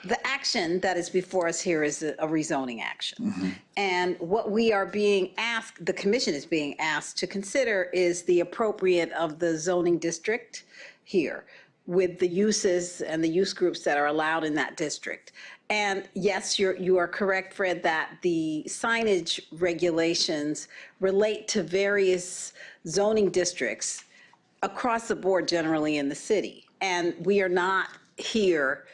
the action that is before us here is a rezoning action. And what we are being asked, the commission is being asked to consider, is the appropriate of the zoning district here with the uses and the use groups that are allowed in that district. And yes, you are correct, Fred, that the signage regulations relate to various zoning districts across the board generally in the city. And we are not here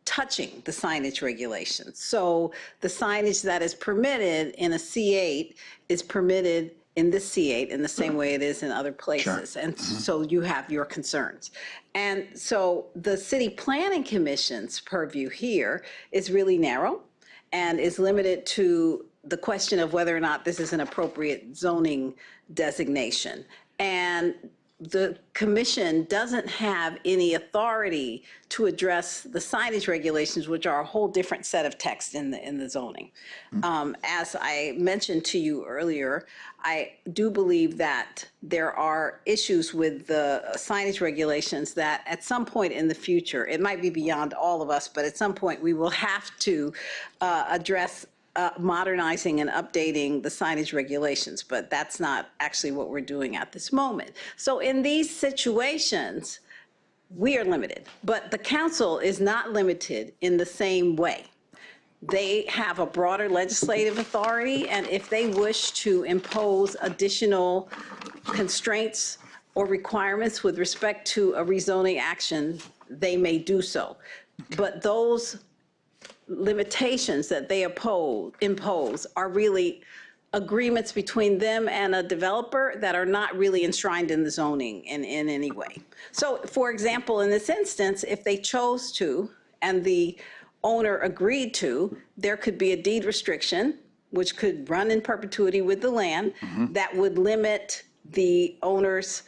touching the signage regulations. So the signage that is permitted in a C8 is permitted in this C8 in the same way it is in other places. Sure. And so you have your concerns. And so the City Planning Commission's purview here is really narrow and is limited to the question of whether or not this is an appropriate zoning designation. And the commission doesn't have any authority to address the signage regulations, which are a whole different set of text in the zoning. As I mentioned to you earlier, I do believe that there are issues with the signage regulations that at some point in the future, it might be beyond all of us, but at some point we will have to address modernizing and updating the signage regulations, but that's not actually what we're doing at this moment. So in these situations, we are limited, but the council is not limited in the same way. They have a broader legislative authority, and if they wish to impose additional constraints or requirements with respect to a rezoning action, they may do so. But those limitations that they impose are really agreements between them and a developer that are not really enshrined in the zoning in any way. So, for example, in this instance, if they chose to and the owner agreed to, there could be a deed restriction which could run in perpetuity with the land that would limit the owner's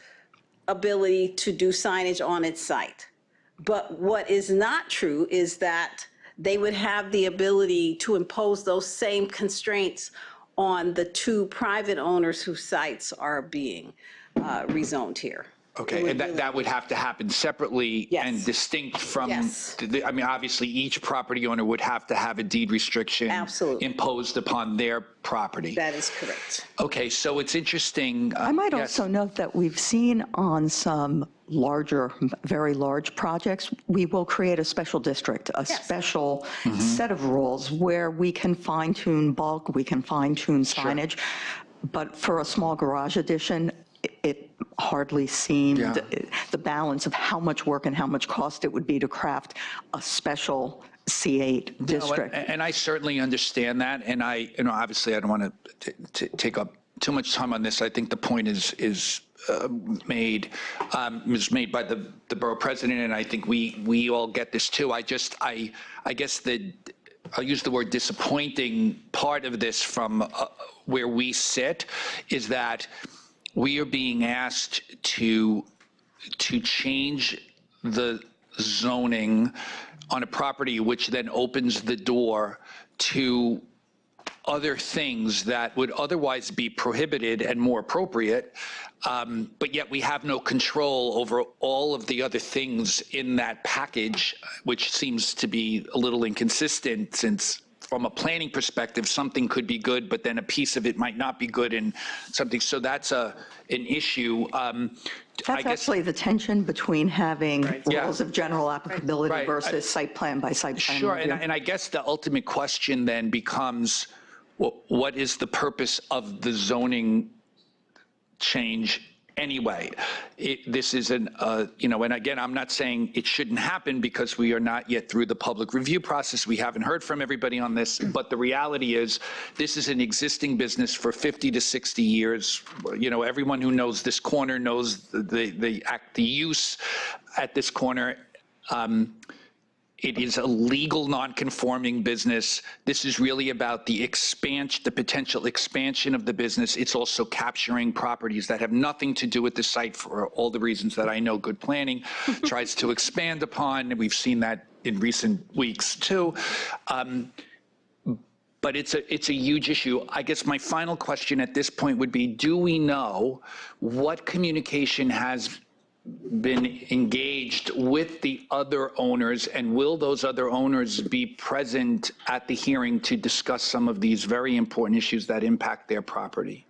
ability to do signage on its site. But what is not true is that they would have the ability to impose those same constraints on the two private owners whose sites are being rezoned here. Okay, and that would have to happen separately and distinct from, I mean, obviously each property owner would have to have a deed restriction imposed upon their property. That is correct. Okay, so it's interesting. I might also note that we've seen on some larger, very large projects, we will create a special district, a special set of rules where we can fine tune bulk, we can fine tune signage. But for a small garage addition, it hardly seemed the balance of how much work and how much cost it would be to craft a special C8 district. No, and I certainly understand that, and obviously I don't want to take up too much time on this. I think the point is made by the borough president, and I think we all get this too. I guess I'll use the word disappointing part of this from where we sit is that we are being asked to change the zoning on a property, which then opens the door to other things that would otherwise be prohibited and more appropriate, but yet we have no control over all of the other things in that package, which seems to be a little inconsistent, since from a planning perspective, something could be good, but then a piece of it might not be good and something. So that's an issue. That's actually the tension between having rules of general applicability versus site plan by site plan. Sure, and I guess the ultimate question then becomes, what is the purpose of the zoning change anyway? This is and again, I'm not saying it shouldn't happen because we are not yet through the public review process. We haven't heard from everybody on this, but the reality is this is an existing business for 50 to 60 years. Everyone who knows this corner knows the use at this corner. It is a legal non-conforming business. This is really about the potential expansion of the business. It's also capturing properties that have nothing to do with the site for all the reasons that I know good planning tries to expand upon. We've seen that in recent weeks too. But it's a huge issue. I guess my final question at this point would be, do we know what communication has been engaged with the other owners, and will those other owners be present at the hearing to discuss some of these very important issues that impact their property?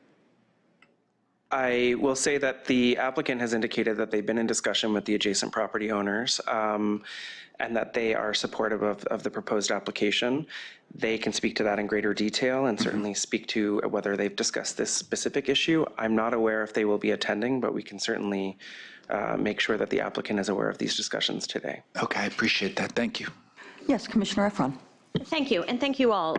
I will say that the applicant has indicated that they've been in discussion with the adjacent property owners and that they are supportive of the proposed application. They can speak to that in greater detail and certainly speak to whether they've discussed this specific issue. I'm not aware if they will be attending, but we can certainly make sure that the applicant is aware of these discussions today. Okay, I appreciate that. Thank you. Yes, Commissioner Efron. Thank you, and thank you all.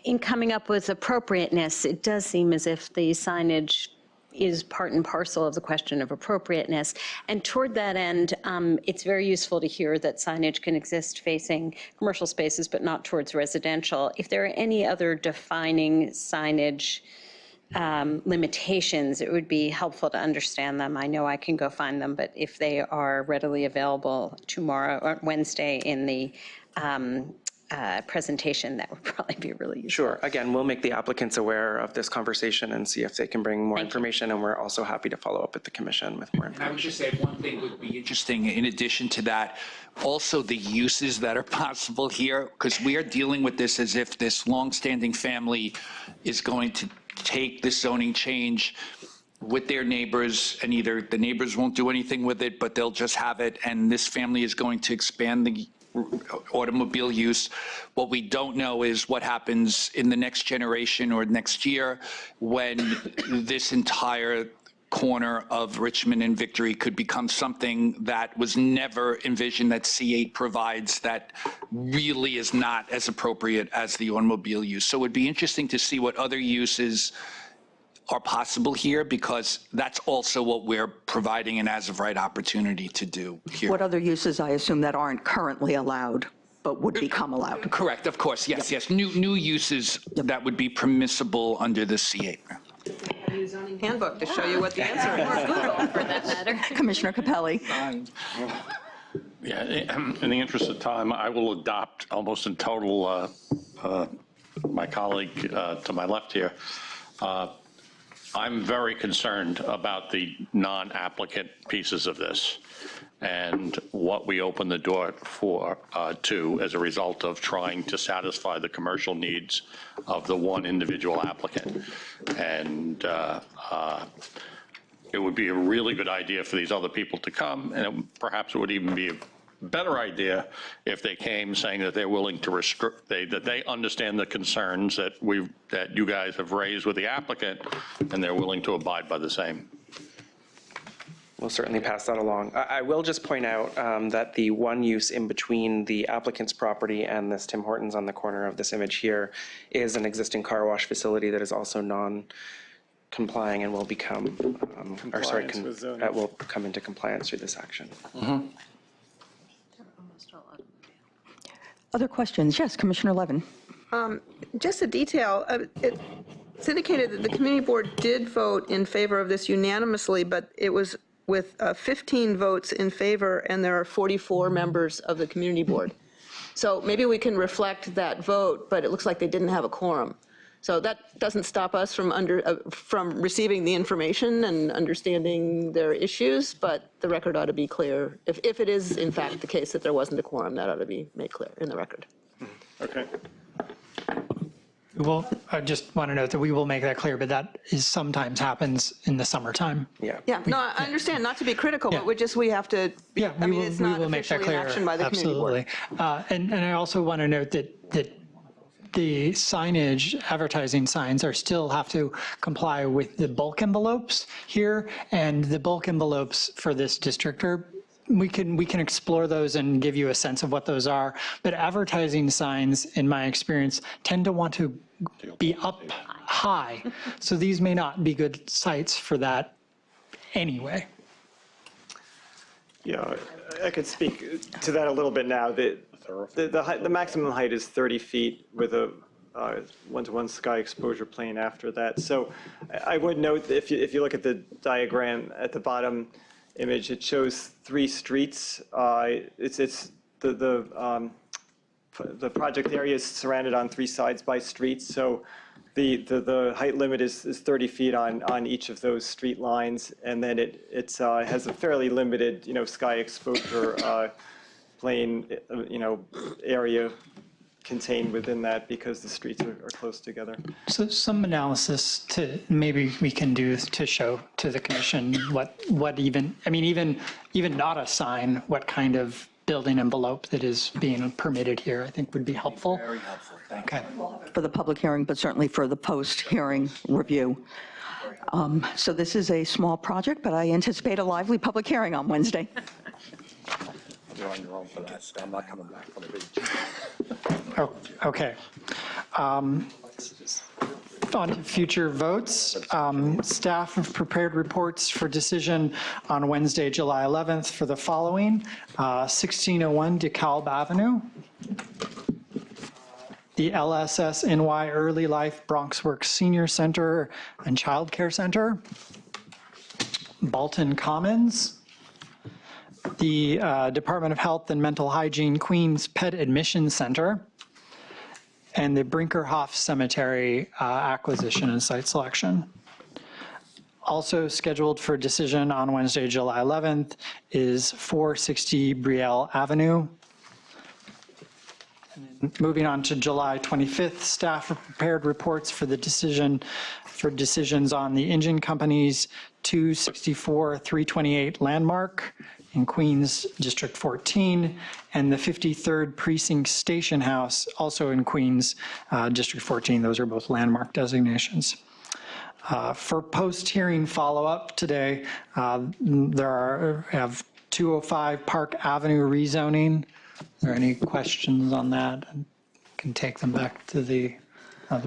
In coming up with appropriateness, it does seem as if the signage is part and parcel of the question of appropriateness. And toward that end, it's very useful to hear that signage can exist facing commercial spaces, but not towards residential. If there are any other defining signage limitations, it would be helpful to understand them. I know I can go find them, but if they are readily available tomorrow or Wednesday in the presentation, that would probably be really useful. Sure. Again, we'll make the applicants aware of this conversation and see if they can bring more information, and we're also happy to follow up with the commission with more information. I would just say one thing would be interesting in addition to that, also the uses that are possible here, because we are dealing with this as if this longstanding family is going to take this zoning change with their neighbors, and either the neighbors won't do anything with it, but they'll just have it, and this family is going to expand the automobile use. What we don't know is what happens in the next generation or next year when this entire corner of Richmond and Victory could become something that was never envisioned, that C8 provides, that really is not as appropriate as the automobile use. So it would be interesting to see what other uses are possible here, because that's also what we're providing an as-of-right opportunity to do here. What other uses, I assume, that aren't currently allowed but would become allowed? Correct, of course, yes. New uses that would be permissible under the C8. Zoning handbook to show you what the answer is. Google, for that matter. Commissioner Capelli. Yeah, in the interest of time, I will adopt almost in total my colleague to my left here. I'm very concerned about the non-applicant pieces of this and what we open the door for to as a result of trying to satisfy the commercial needs of the one individual applicant. And it would be a really good idea for these other people to come, and perhaps it would even be a better idea if they came saying that they're willing to restrict, that they understand the concerns that you guys have raised with the applicant, and they're willing to abide by the same. We'll certainly pass that along. I will just point out that the one use in between the applicant's property and this Tim Hortons on the corner of this image here is an existing car wash facility that is also non-complying and will become, will come into compliance through this action. Mm-hmm. Other questions? Yes, Commissioner Levin. Just a detail. It's indicated that the community board did vote in favor of this unanimously, but it was with 15 votes in favor, and there are 44 members of the community board. So maybe we can reflect that vote, but it looks like they didn't have a quorum. So that doesn't stop us from receiving the information and understanding their issues, but the record ought to be clear. If it is in fact the case that there wasn't a quorum, that ought to be made clear in the record. Okay. Well, I just want to note that we will make that clear, but that is sometimes happens in the summertime. Yeah. Yeah, no, I understand, not to be critical, but we have to, Yeah, I mean, it's not make that officially an clear. action by the community board. Absolutely. And I also want to note that the signage, advertising signs still have to comply with the bulk envelopes here, and the bulk envelopes for this district we can explore those and give you a sense of what those are. But advertising signs, in my experience, tend to want to be up high. So these may not be good sites for that anyway. Yeah, I could speak to that a little bit now. The maximum height is 30 feet with a one-to-one sky exposure plane after that. So I would note that if you look at the diagram at the bottom image, it shows 3 streets. It's the project area is surrounded on 3 sides by streets. So the height limit is 30 feet on each of those street lines, and then it has a fairly limited sky exposure plane area contained within that because the streets are close together. So some analysis maybe we can do to show to the commission what even not a sign, what kind of building envelope that is being permitted here, I think would be helpful. Very helpful, thank you. Okay. For the public hearing, but certainly for the post-hearing review. So this is a small project, but I anticipate a lively public hearing on Wednesday. You're on your own for that, so I'm not coming back from the beach. Oh, okay. On to future votes. Staff have prepared reports for decision on Wednesday, July 11th for the following. 1601 DeKalb Avenue. The LSS NY Early Life Bronx Works Senior Center and Child Care Center. Bolton Commons. The Department of Health and Mental Hygiene Queens Pet Admission Center, and the Brinkerhoff Cemetery acquisition and site selection. Also scheduled for decision on Wednesday, July 11th is 460 Brielle Avenue. And then moving on to July 25th, staff have prepared reports for decisions on the engine company's 264-328 landmark in Queens District 14, and the 53rd Precinct Station House, also in Queens District 14. Those are both landmark designations. For post-hearing follow-up today, we have 205 Park Avenue rezoning. Are there any questions on that? I can take them back to the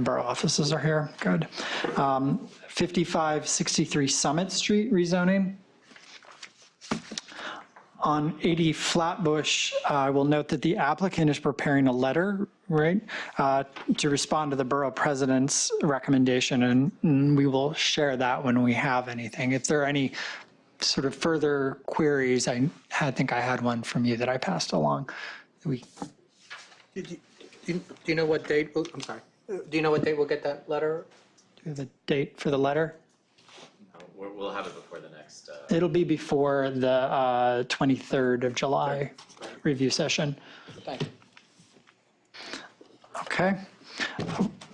borough offices are here. Good. 5563 Summit Street rezoning. On 80 Flatbush, I will note that the applicant is preparing a letter, right, to respond to the borough president's recommendation, and we will share that when we have anything. If there are any sort of further queries, I think I had one from you that I passed along. Do you know what date? I'm sorry. Do you know what date we'll get that letter? Do you have a date for the letter? No, we'll have it before the next. It'll be before the 23rd of July review session. Thank you. Okay.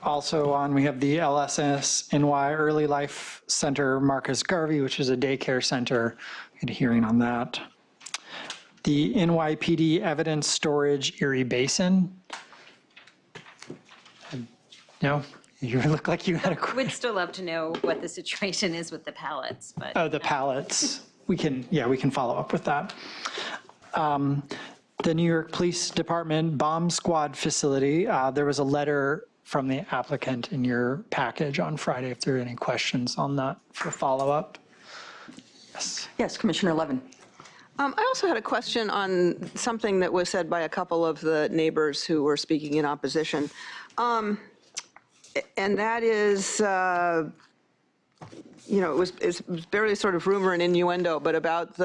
Also on, we have the LSS NY Early Life Center Marcus Garvey, which is a daycare center. We had a hearing on that. The NYPD Evidence Storage Erie Basin. No? You look like you had a question. We'd still love to know what the situation is with the pallets, but. Oh, the pallets. We can follow up with that. The New York Police Department Bomb Squad facility, there was a letter from the applicant in your package on Friday, if there are any questions on that for follow-up. Yes. Yes, Commissioner Levin. I also had a question on something that was said by a couple of the neighbors who were speaking in opposition. And that is, it's barely sort of rumor and innuendo, but about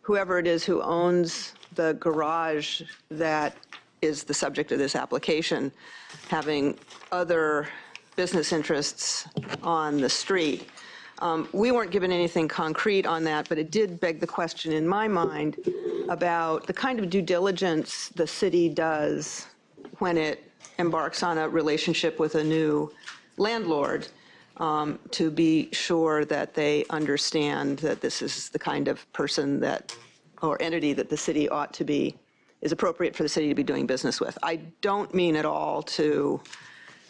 whoever it is who owns the garage that is the subject of this application, having other business interests on the street. We weren't given anything concrete on that, but it did beg the question in my mind about the kind of due diligence the city does when it embarks on a relationship with a new landlord, to be sure that they understand that this is the kind of person or entity that the city is appropriate for the city to be doing business with. I don't mean at all to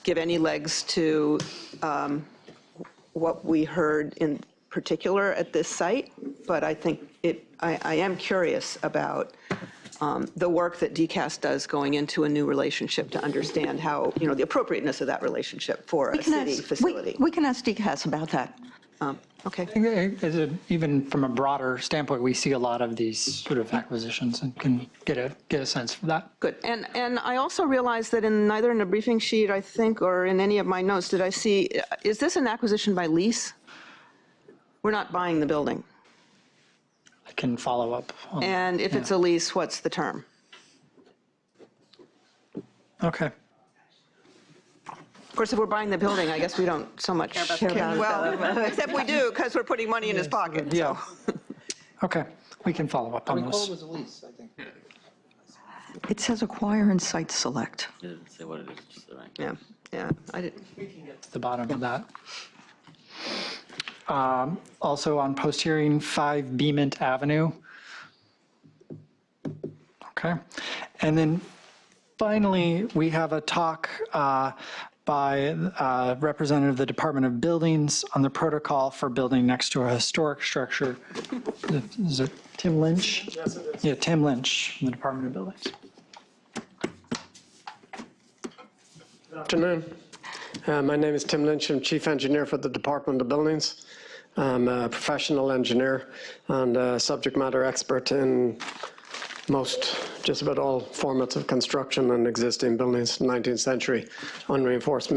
give any legs to what we heard in particular at this site, but I think I am curious about the work that DCAS does going into a new relationship to understand how, the appropriateness of that relationship for a city facility. We can ask DCAS about that. Okay. Even from a broader standpoint, we see a lot of these sort of acquisitions and can get a sense for that. Good. And I also realized that neither in the briefing sheet, I think, or in any of my notes, did I see, is this an acquisition by lease? We're not buying the building. I can follow up. And if it's a lease, what's the term? Okay. Of course, if we're buying the building, I guess we don't so much care about well, except we do, because we're putting money in his pocket. Yeah. Okay, we can follow up on I recall this. it was a lease, I think. It says acquire and site select. It doesn't say what it is, just the right. Yeah, I did. To the bottom of that. Also on post-hearing 5 Beamont Avenue. Okay. And then finally, we have a talk by a representative of the Department of Buildings on the protocol for building next to a historic structure. Is it Tim Lynch? Yes, it is. Yeah, Tim Lynch from the Department of Buildings. Good afternoon. My name is Tim Lynch. I'm Chief Engineer for the Department of Buildings. I'm a professional engineer and a subject matter expert in just about all formats of construction and existing buildings, 19th century, unreinforced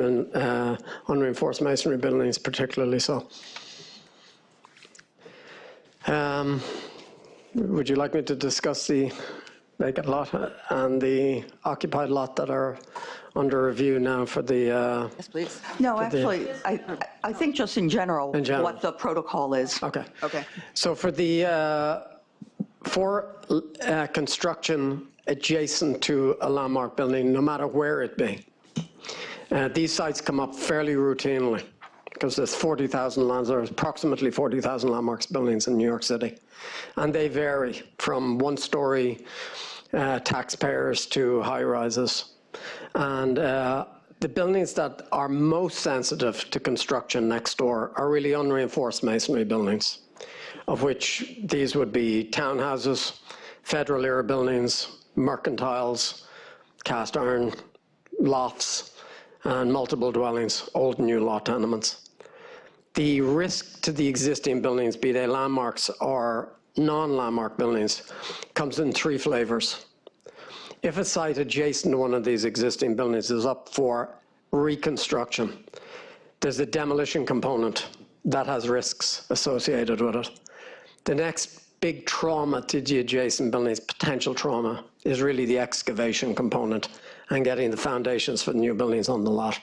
masonry buildings particularly so. Would you like me to discuss the vacant lot and the occupied lot that are under review now for the... Yes, please. No, actually, I think just in general, what the protocol is. Okay. Okay. So for construction adjacent to a landmark building, no matter where it be, these sites come up fairly routinely because there's approximately 40,000 landmarks buildings in New York City. And they vary from one-story taxpayers to high-rises. And the buildings that are most sensitive to construction next door are really unreinforced masonry buildings, of which these would be townhouses, federal era buildings, mercantiles, cast iron lofts, and multiple dwellings, old and new law tenements. The risk to the existing buildings, be they landmarks or non-landmark buildings, comes in 3 flavors. If a site adjacent to one of these existing buildings is up for reconstruction, there's a demolition component that has risks associated with it. The next big trauma to the adjacent buildings, potential trauma, is really the excavation component and getting the foundations for the new buildings on the lot.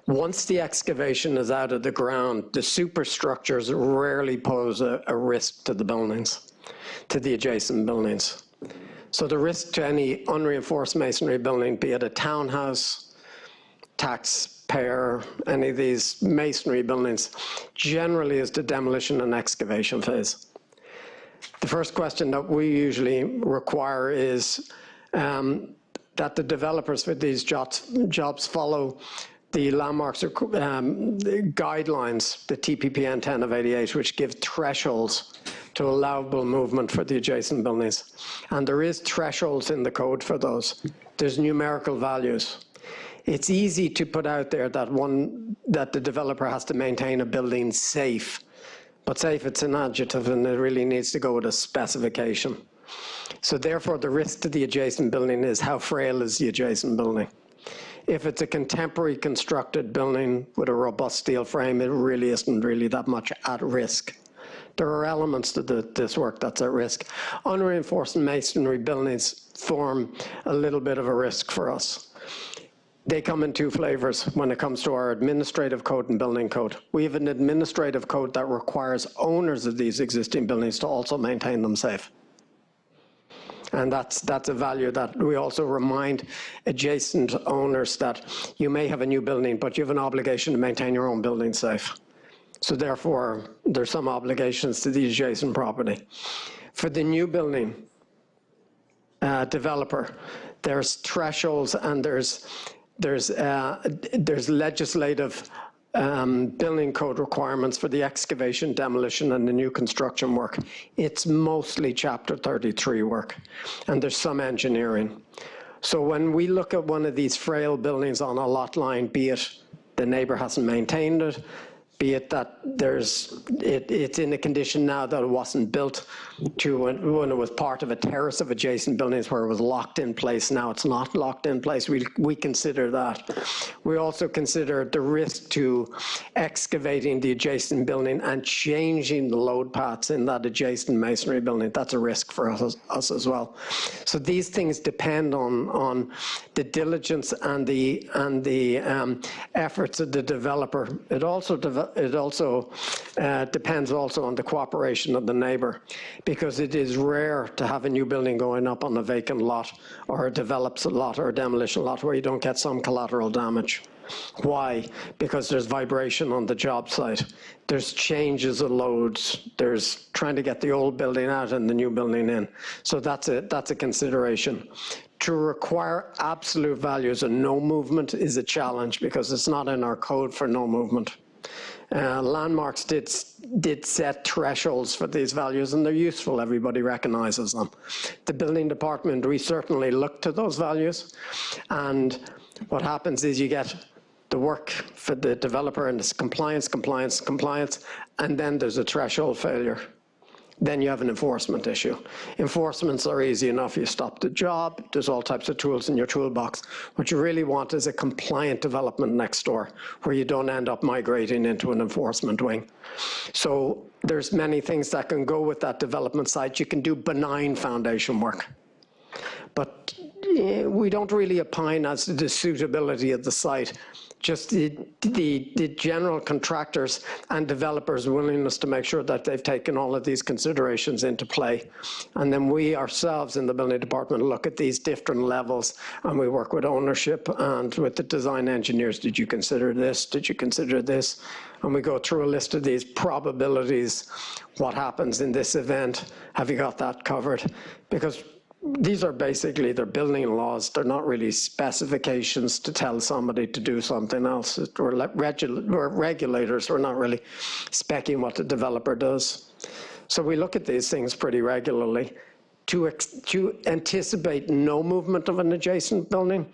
Once the excavation is out of the ground, the superstructures rarely pose a risk to the buildings, to the adjacent buildings. So the risk to any unreinforced masonry building, be it a townhouse, taxpayer, any of these masonry buildings, generally is the demolition and excavation phase. The first question that we usually require is that the developers for these jobs follow the landmarks guidelines, the TPPN 10 of 88, which give thresholds to allowable movement for the adjacent buildings. And there is thresholds in the code for those. There's numerical values. It's easy to put out there that the developer has to maintain a building safe. But safe, it's an adjective, and it really needs to go with a specification. So therefore, the risk to the adjacent building is how frail is the adjacent building. If it's a contemporary constructed building with a robust steel frame, it really isn't really that much at risk. There are elements to this work that's at risk. Unreinforced masonry buildings form a little bit of a risk for us. They come in two flavors when it comes to our administrative code and building code. We have an administrative code that requires owners of these existing buildings to also maintain them safe. And that's a value that we also remind adjacent owners that you may have a new building, but you have an obligation to maintain your own building safe. So therefore, there's some obligations to the adjacent property. For the new building developer, there's thresholds and there's legislative building code requirements for the excavation, demolition, and the new construction work. It's mostly Chapter 33 work, and there's some engineering. So when we look at one of these frail buildings on a lot line, be it the neighbor hasn't maintained it, be it that it's in a condition now that it wasn't built to when it was part of a terrace of adjacent buildings where it was locked in place. Now it's not locked in place. We consider that. We also consider the risk to excavating the adjacent building and changing the load paths in that adjacent masonry building. That's a risk for us as well. So these things depend on the diligence and the efforts of the developer. It also depends also on the cooperation of the neighbor, because it is rare to have a new building going up on a vacant lot or a developed lot or a demolition lot where you don't get some collateral damage. Why? Because there's vibration on the job site. There's changes of loads. There's trying to get the old building out and the new building in. So that's a consideration. To require absolute values of no movement is a challenge because it's not in our code for no movement. Landmarks did set thresholds for these values, and they're useful. Everybody recognizes them. The building department, we certainly look to those values, and what happens is you get the work for the developer and it's compliance, and then there's a threshold failure. Then you have an enforcement issue. Enforcements are easy enough. You stop the job. There's all types of tools in your toolbox. What you really want is a compliant development next door where you don't end up migrating into an enforcement wing. So there's many things that can go with that development site. You can do benign foundation work. But we don't really opine as to the suitability of the site. Just the general contractors and developers' willingness to make sure that they've taken all of these considerations into play. And then we ourselves in the building department look at these different levels, and we work with ownership and with the design engineers. Did you consider this? Did you consider this? And we go through a list of these probabilities. What happens in this event? Have you got that covered? Because these are basically, they're building laws. They're not really specifications to tell somebody to do something else. We're regulators. We're not really speccing what the developer does. So we look at these things pretty regularly. To anticipate no movement of an adjacent building,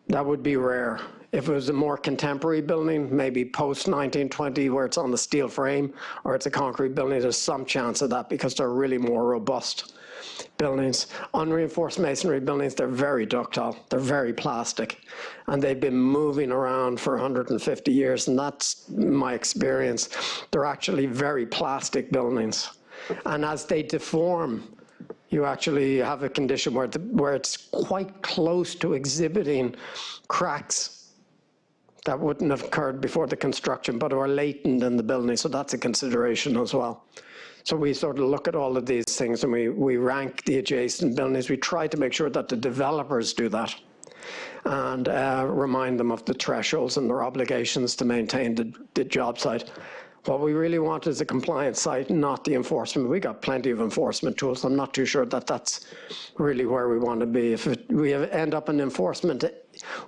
that would be rare. If it was a more contemporary building, maybe post-1920 where it's on the steel frame or it's a concrete building, there's some chance of that because they're really more robust buildings. Unreinforced masonry buildings, they're very ductile, they're very plastic, and they've been moving around for 150 years, and that's my experience. They're actually very plastic buildings. And as they deform, you actually have a condition where it's quite close to exhibiting cracks that wouldn't have occurred before the construction, but are latent in the building, so that's a consideration as well. So we sort of look at all of these things and we rank the adjacent buildings. We try to make sure that the developers do that and remind them of the thresholds and their obligations to maintain the job site. What we really want is a compliant site, not the enforcement. We got plenty of enforcement tools. I'm not too sure that that's really where we want to be. If we end up in enforcement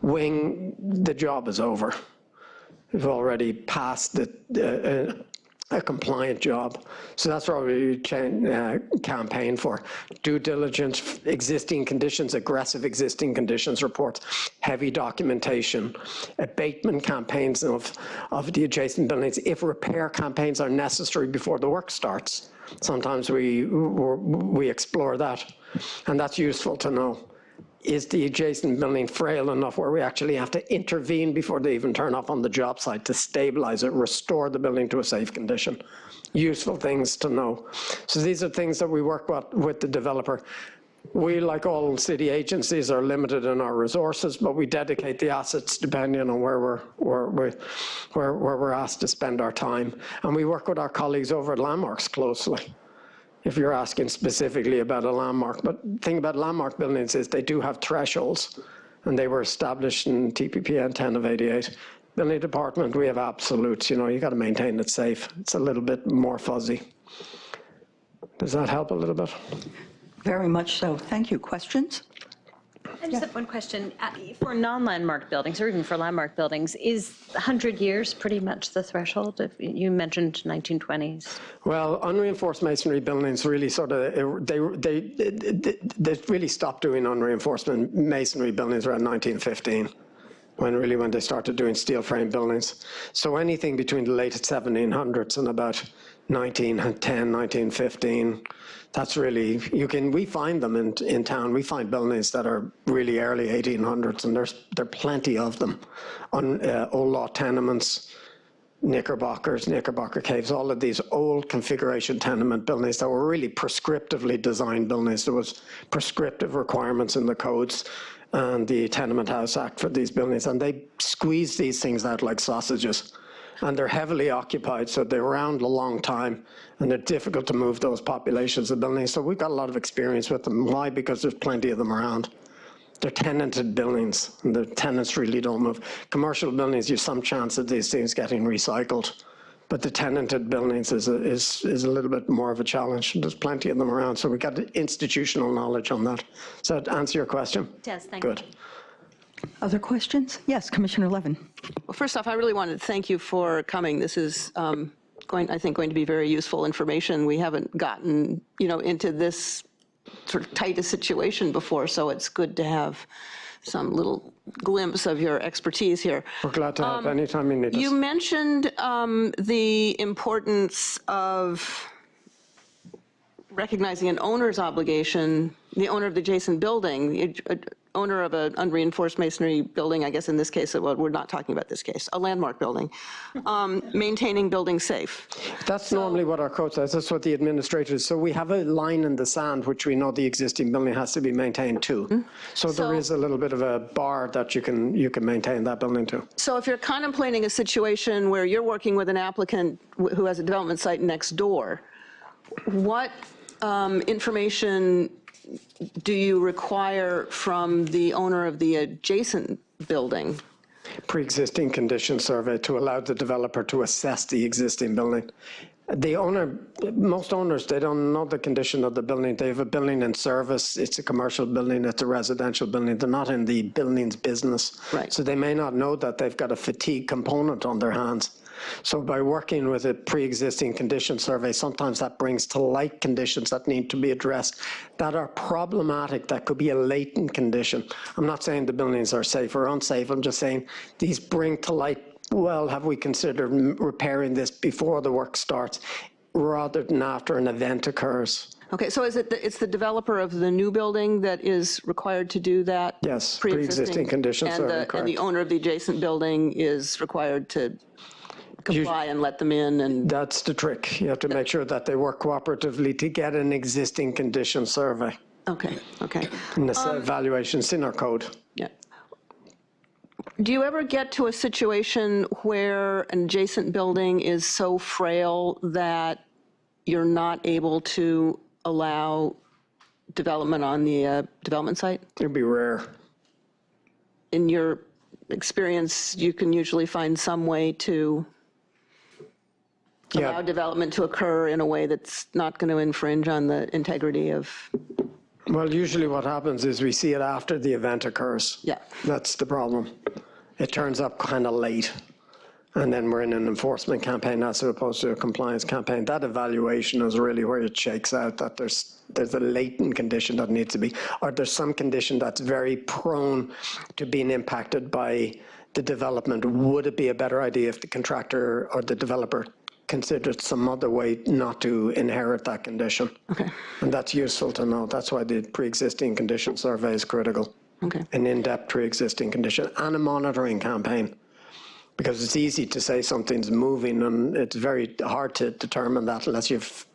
wing, the job is over. We've already passed a compliant job. So that's what we campaign for. Due diligence, existing conditions, aggressive existing conditions reports, heavy documentation, abatement campaigns of the adjacent buildings. If repair campaigns are necessary before the work starts, sometimes we explore that, and that's useful to know. is the adjacent building frail enough where we actually have to intervene before they even turn up on the job site to stabilize it, restore the building to a safe condition? Useful things to know. So these are things that we work with the developer. We, like all city agencies, are limited in our resources, but we dedicate the assets depending on where we're asked to spend our time. And we work with our colleagues over at Landmarks closely, if you're asking specifically about a landmark. But the thing about landmark buildings is they do have thresholds, and they were established in TPPN 10 of 88. Building department, we have absolutes. You know, you got to maintain it safe. It's a little bit more fuzzy. Does that help a little bit? Very much so. Thank you. Questions? I just have one question. For non-landmark buildings, or even for landmark buildings, is 100 years pretty much the threshold? You mentioned 1920s. Well, unreinforced masonry buildings really sort of, they really stopped doing unreinforced masonry buildings around 1915. When they started doing steel frame buildings. So anything between the late 1700s and about 1910, 1915, that's really, we find them in town. We find buildings that are really early 1800s, and there are plenty of them. On old law tenements, Knickerbockers, Knickerbocker caves, all of these old configuration tenement buildings that were really prescriptively designed buildings. There was prescriptive requirements in the codes and the Tenement House Act for these buildings, and they squeeze these things out like sausages. And they're heavily occupied, so they're around a long time, and they're difficult to move those populations of buildings. So we've got a lot of experience with them. Why? Because there's plenty of them around. They're tenanted buildings, and the tenants really don't move. Commercial buildings, you have some chance of these things getting recycled. But the tenanted buildings is a little bit more of a challenge. There's plenty of them around, so we've got institutional knowledge on that. Does that answer your question? It does, thank you. Good. Other questions? Yes, Commissioner Levin. Well, first off, I really wanted to thank you for coming. This is I think going to be very useful information. We haven't gotten into this sort of tight a situation before, so it's good to have some little glimpse of your expertise here. We're glad to help anytime you need us. You mentioned the importance of recognizing an owner's obligation, the owner of the adjacent building, owner of an unreinforced masonry building, I guess in this case, well, we're not talking about this case, a landmark building, maintaining buildings safe. That's normally what our code says. That's what the administrators, so we have a line in the sand which we know the existing building has to be maintained to. So there is a little bit of a bar that you can maintain that building to. So if you're contemplating a situation where you're working with an applicant who has a development site next door, what information do you require from the owner of the adjacent building? Pre-existing condition survey to allow the developer to assess the existing building. The owner, most owners, they don't know the condition of the building. They have a building in service. It's a commercial building. It's a residential building. They're not in the building's business. Right. So they may not know that they've got a fatigue component on their hands. So by working with a pre-existing condition survey, sometimes that brings to light conditions that need to be addressed that are problematic, that could be a latent condition. I'm not saying the buildings are safe or unsafe. I'm just saying these bring to light, well, have we considered repairing this before the work starts rather than after an event occurs? Okay, so it's the developer of the new building that is required to do that? Yes, pre-existing condition survey, correct. And the owner of the adjacent building is required to comply and let them in? And that's the trick. You have to make sure that they work cooperatively to get an existing condition survey. Okay, okay. And this evaluation's in our code. Yeah. Do you ever get to a situation where an adjacent building is so frail that you're not able to allow development on the development site? It'd be rare. In your experience, you can usually find some way to allow development to occur in a way that's not going to infringe on the integrity of... Well, usually what happens is we see it after the event occurs. Yeah. That's the problem. It turns up kind of late. And then we're in an enforcement campaign as opposed to a compliance campaign. That evaluation is really where it shakes out that there's a latent condition that needs to be, or there's some condition that's very prone to being impacted by the development. Would it be a better idea if the contractor or the developer considered some other way not to inherit that condition? Okay. And that's useful to know. That's why the pre-existing condition survey is critical. an in-depth pre-existing condition, and a monitoring campaign. Because it's easy to say something's moving, and it's very hard to determine that unless you've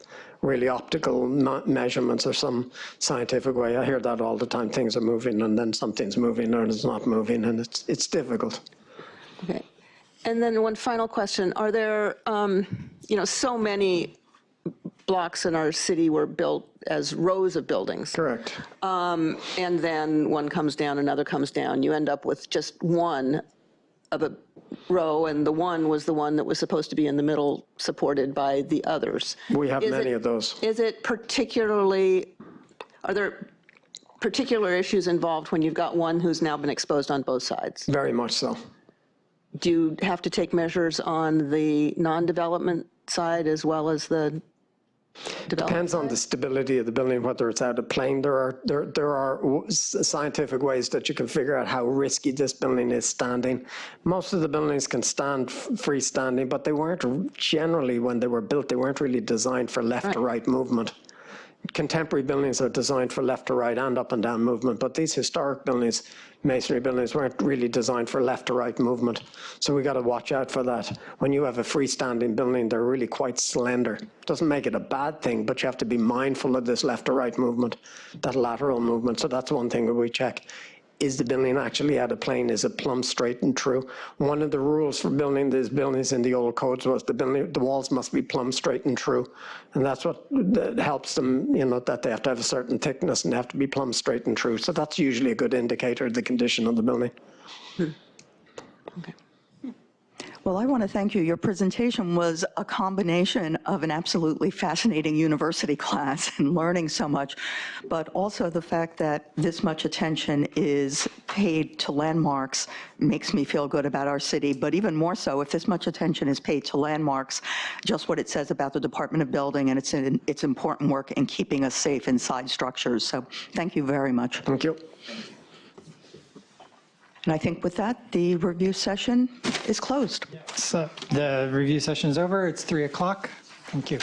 really optical measurements or some scientific way. I hear that all the time. Things are moving, and then something's moving, or it's not moving, and it's difficult. Okay. And then one final question. Are there, so many blocks in our city were built as rows of buildings. Correct. And then one comes down, another comes down. You end up with just one of a row, and the one was the one that was supposed to be in the middle, supported by the others. We have many of those. Is it are there particular issues involved when you've got one who's now been exposed on both sides? Very much so. Do you have to take measures on the non-development side as well as the Depends on the stability of the building, whether it's out of plane. There are scientific ways that you can figure out how risky this building is standing. Most of the buildings can stand freestanding, but they weren't generally, when they were built, they weren't really designed for left to right movement. Contemporary buildings are designed for left to right and up and down movement, but these historic buildings, masonry buildings, weren't really designed for left to right movement. So we got to watch out for that. When you have a freestanding building, they're really quite slender. Doesn't make it a bad thing, but you have to be mindful of this left to right movement, that lateral movement. So that's one thing that we check. Is the building actually out of plane? Is it plumb straight and true? One of the rules for building these buildings in the old codes was the walls must be plumb straight and true. And that's what helps them, that they have to have a certain thickness and they have to be plumb straight and true. So that's usually a good indicator of the condition of the building. Okay. Well, I want to thank you. Your presentation was a combination of an absolutely fascinating university class and learning so much, but also the fact that this much attention is paid to landmarks makes me feel good about our city. But even more so, if this much attention is paid to landmarks, just what it says about the Department of Building and its important work in keeping us safe inside structures. So thank you very much. Thank you. And I think with that, the review session is closed. So the review session is over. It's 3 o'clock. Thank you.